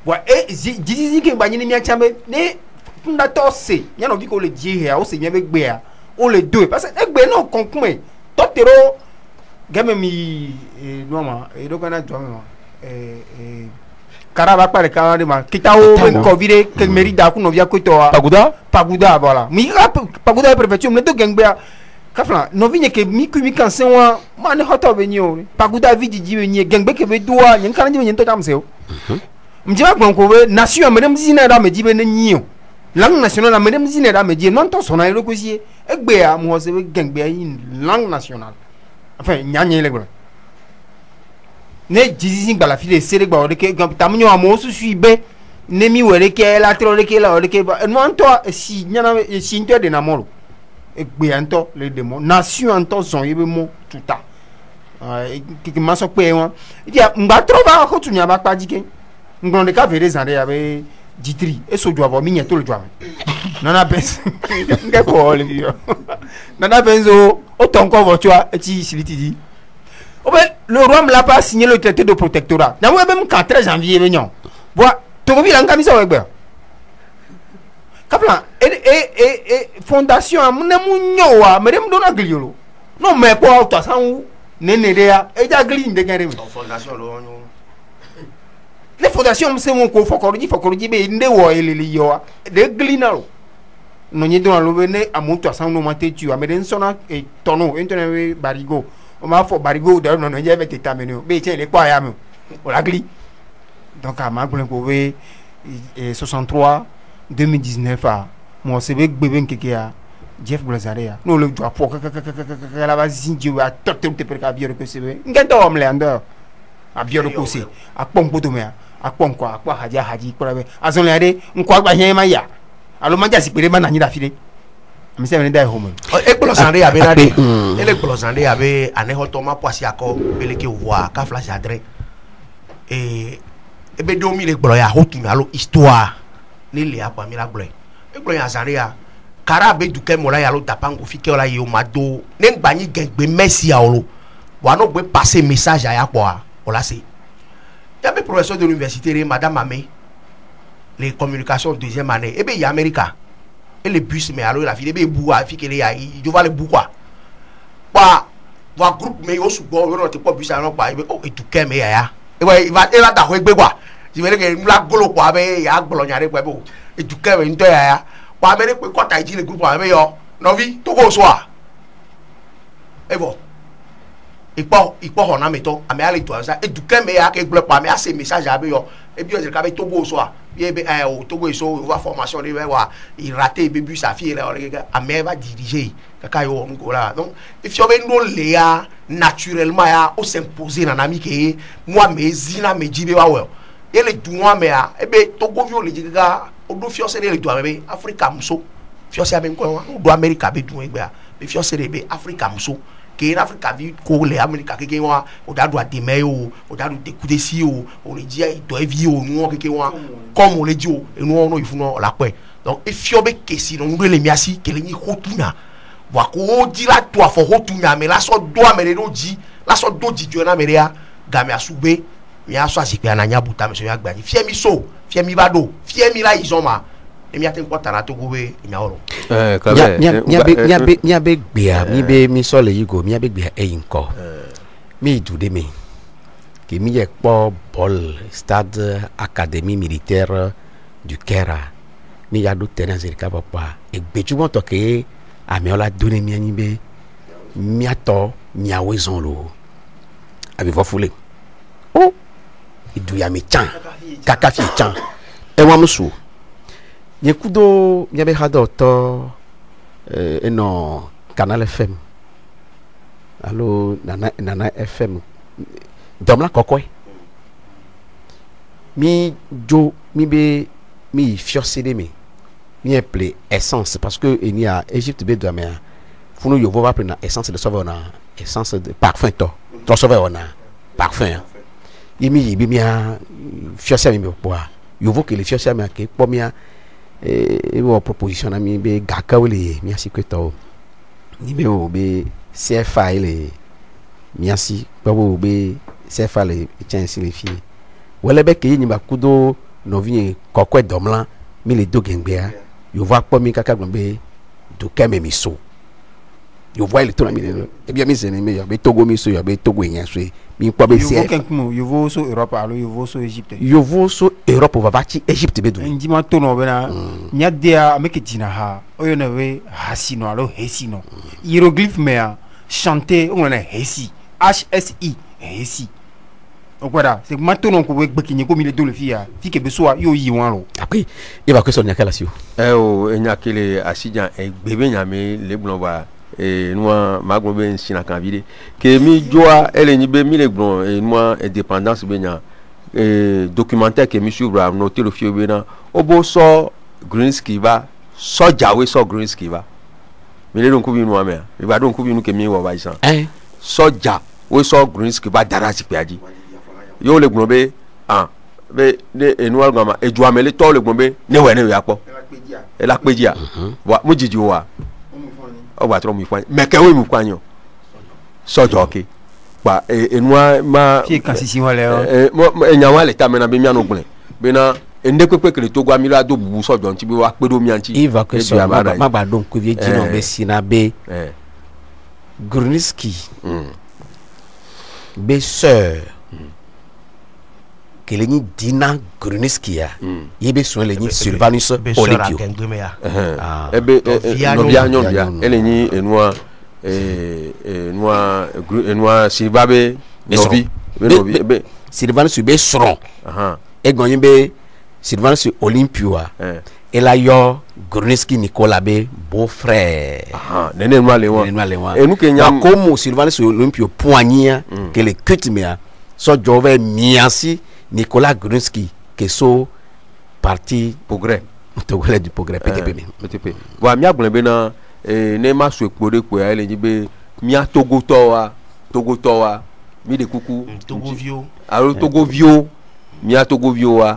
wa jizizi ke banyini mi achambe ne funda to se nya no bi ko le ji he o se nya be gbe a o le do parce que egbe no konkume to tero game mi noma e do kana to me karaba pare kawade ma kitao ben covid ke merida ku no via ko to paguda voilà mi paguda préfecture ne to gangbe a kafla no vinye ke mi kan senwa mane hoto benyo paguda vidi jiwe nye gengbe ke be duwa nyen kan jiwe nyen to tamseo mjima gbonko we nation medem zina da me jibe ne nyo langue nationale la medem zina da me jibe non to sona ile ko sie egbe a mo se gengbe yin langue nationale enfin nyanye le gbo ne jizi ngba la file sere gba o de ke tamnyo amo su suibe ne mi were ke la tro de ke la o de ke non to si nyana si nto de na moro egbe anto le demo nation anto zon yebe mo tuta kiki maso pe won dia ngba trova ko tunya ba pa jike ngbon de ka vere zande ya be jitri e so joabo mi nyeto le joabo nana pes nge ko le bio nana penzo o ton ko votua e ti siliti di o be le roi me l'a pas signé le traité de protectorat na we même 4 janvier be nyon boa to vi la ngami so egbe kapla fondation amne munyo wa merem dona gliolo no me ko to san nene de ya e ja gli de gere fondation lo nyo les fondations c'est mon ko fokoroji be nde wo eleli yo de gli na lo no nyi dona lo bene amuto san no mate tu ameden sona e tono entene barigo o ma fo barigo de no no je be tetameno be che le kwa ya me o la gli donc a ma ko be 63 2019 a mo se be gbebe nkeke a Jeff Blazarea no le doit pour la base zinji a totel te per ka biero ko se be ngento omle ando a biero ko se a pompo to me a pompo a kwa haji ko be azon le ade nko agba hen ma ya alo ma ja si pere ma na nyi da fide mi se me dai home e Blazarea ya be na de ele Blazarea ya be ane hoto ma poasi ako bele ke voir ka flash adre e be do mi le gboro ya hotu mi alo histoire ni le apa mi la gboro e gboro ya Zaria kara be du ke mola ya lo dapango fi ke ola yo mado ne gbani gengbe merci ya olo wa no gbe passer message ya po ola se ya be professeur de l'université madame Amé les communications deuxième année e be ya America et le bus mais alors la vie be bu a fi ke le ya je va le bu quoi wa groupe me yo subo yo no te po bus ya no pa e be o e du ke me ya e va da ho egbe kwa ti be ke la golo kwa be ya gbolo nyare kwa be o e du ke me nto ya wa mere pe kota iji le groupe wa be yo no vi to go so a evo ipo hona meto ame ale to asa e du ke me ya ke gble pa me ase message abe yo e bi o je ka be to go so a ye be o to go so wa formation de wa il raté be bus a fi le o ame va diriger kaka yo on go là donc if you be no le ya naturellement ya o s'imposer na nami ke moi me zina me jibe wa we ele du moi me a e be to go vi o le jiga o do fiose le do be Africa muso fiose abe nko wa do America be du egbe a be fiose le be Africa muso ke na Africa vi ko le America keke wa o da do ademe o da do découdé si o le di do vi o nu keke wa comme on le di o enu no ifu no la pe donc e fio be kesi no ngwe le miasi ke le ni hotuna wa ko di la to afo hotuna me la so do amere no di la so do di jo na mere ya ga me asugbe mi aso asipe ananya buta me so ya gba ni fie mi so fie mi bado fie mi la izoma emi ate nkwata na togo we nyaoro nya be gbia mi be mi so le yigo mi be gbia eyinko mi dude mi ke mi ye po ball stade académie militaire du Kera mi ya do tennis ka papa e gbejumo to ke amiola donné mi ani be mi ato nyawe zon lo abi fo fule o idu ya mi chan kaka fi chan e wa musu Nyekudo nyabe hada oto eno Canal FM allo nana FM domla kokoi mi jo mi be mi fiosede mi appelé essence parce que il y a Égypte be do mais funu yo va prendre essence de sauver na essence de parfum to sauver na parfum yimi bi mi a fiosede mi po yo vo que le fiosede mi ke po mi e wo proposition na mi be gaka wele mi asi kweto ni be o be CFA ile mi asi babo be CFA le chance le fi wele be ke ni ba kudo no vi kokwe domlan mi le do gengbea yo va po mi kaka gbe do keme mi so yo voit le tour mi e bien mi se ni me yo be Togo mi so yo be Togo yan so mi po be CFA yo vo so Europe alo yo vo so Egypte yo vo so Europe va bati Egypte be do ndima to no bena nya dia ameke dina ha oyo na we hasino alo hesino hieroglyphe mea chanter on na hesi HSI hesi okwara c'est maintenant ko we gbekinye ko mi le do le fia fi ke be so yo yi wan lo après il va que son nyakala si o nyakele asijan e gbebe nyame le blon ba noa magbo be nsina kan vide ke mi joa ele ni be mi le blon noa indépendance be nya documentaire que monsieur Bra noté le fio bena obo so Greensky ba so jawe so Greensky ba mi le don ku bi no ame mi ba don ku bi no ke mi wo ba isan so ja we so Greensky ba dara ti pe aji yo le gbon be be de enua gama eju amele to le gbon be ne we ne ya po e la peji a wa mo jiji wa o wa tro mi kwa me ke we mi kwa nyo so jo ke pa enua ma fi kan sisi wale enyawa le ta mena be mi anogun be na ende pepe kele to gwa mi la do bubu so jo nti be wa pe do mi anti il va que so ma ba don ku vie jino be sina be Greensky be sœur que ni Dina Greensky ya yebe so le ni Sylvanus Olympio ebe no bia nyon bia ele ni enua enua Silvabe nobi be Sylvanus be sron e gonyin be Sylvanus Olympio et la yo Greensky Nicolas be beau-frère nene no le won e nu ke nya comme Sylvanus Olympio poignia que le cutemia so jove miasi Nicolas Greensky qui so parti progrès togolais du progrès PTP wa mi agbon be na ne ma so ekpore ko ele ni be mi a Togo to wa mi de kuku Togo vio aro Togo vio mi a Togo vio wa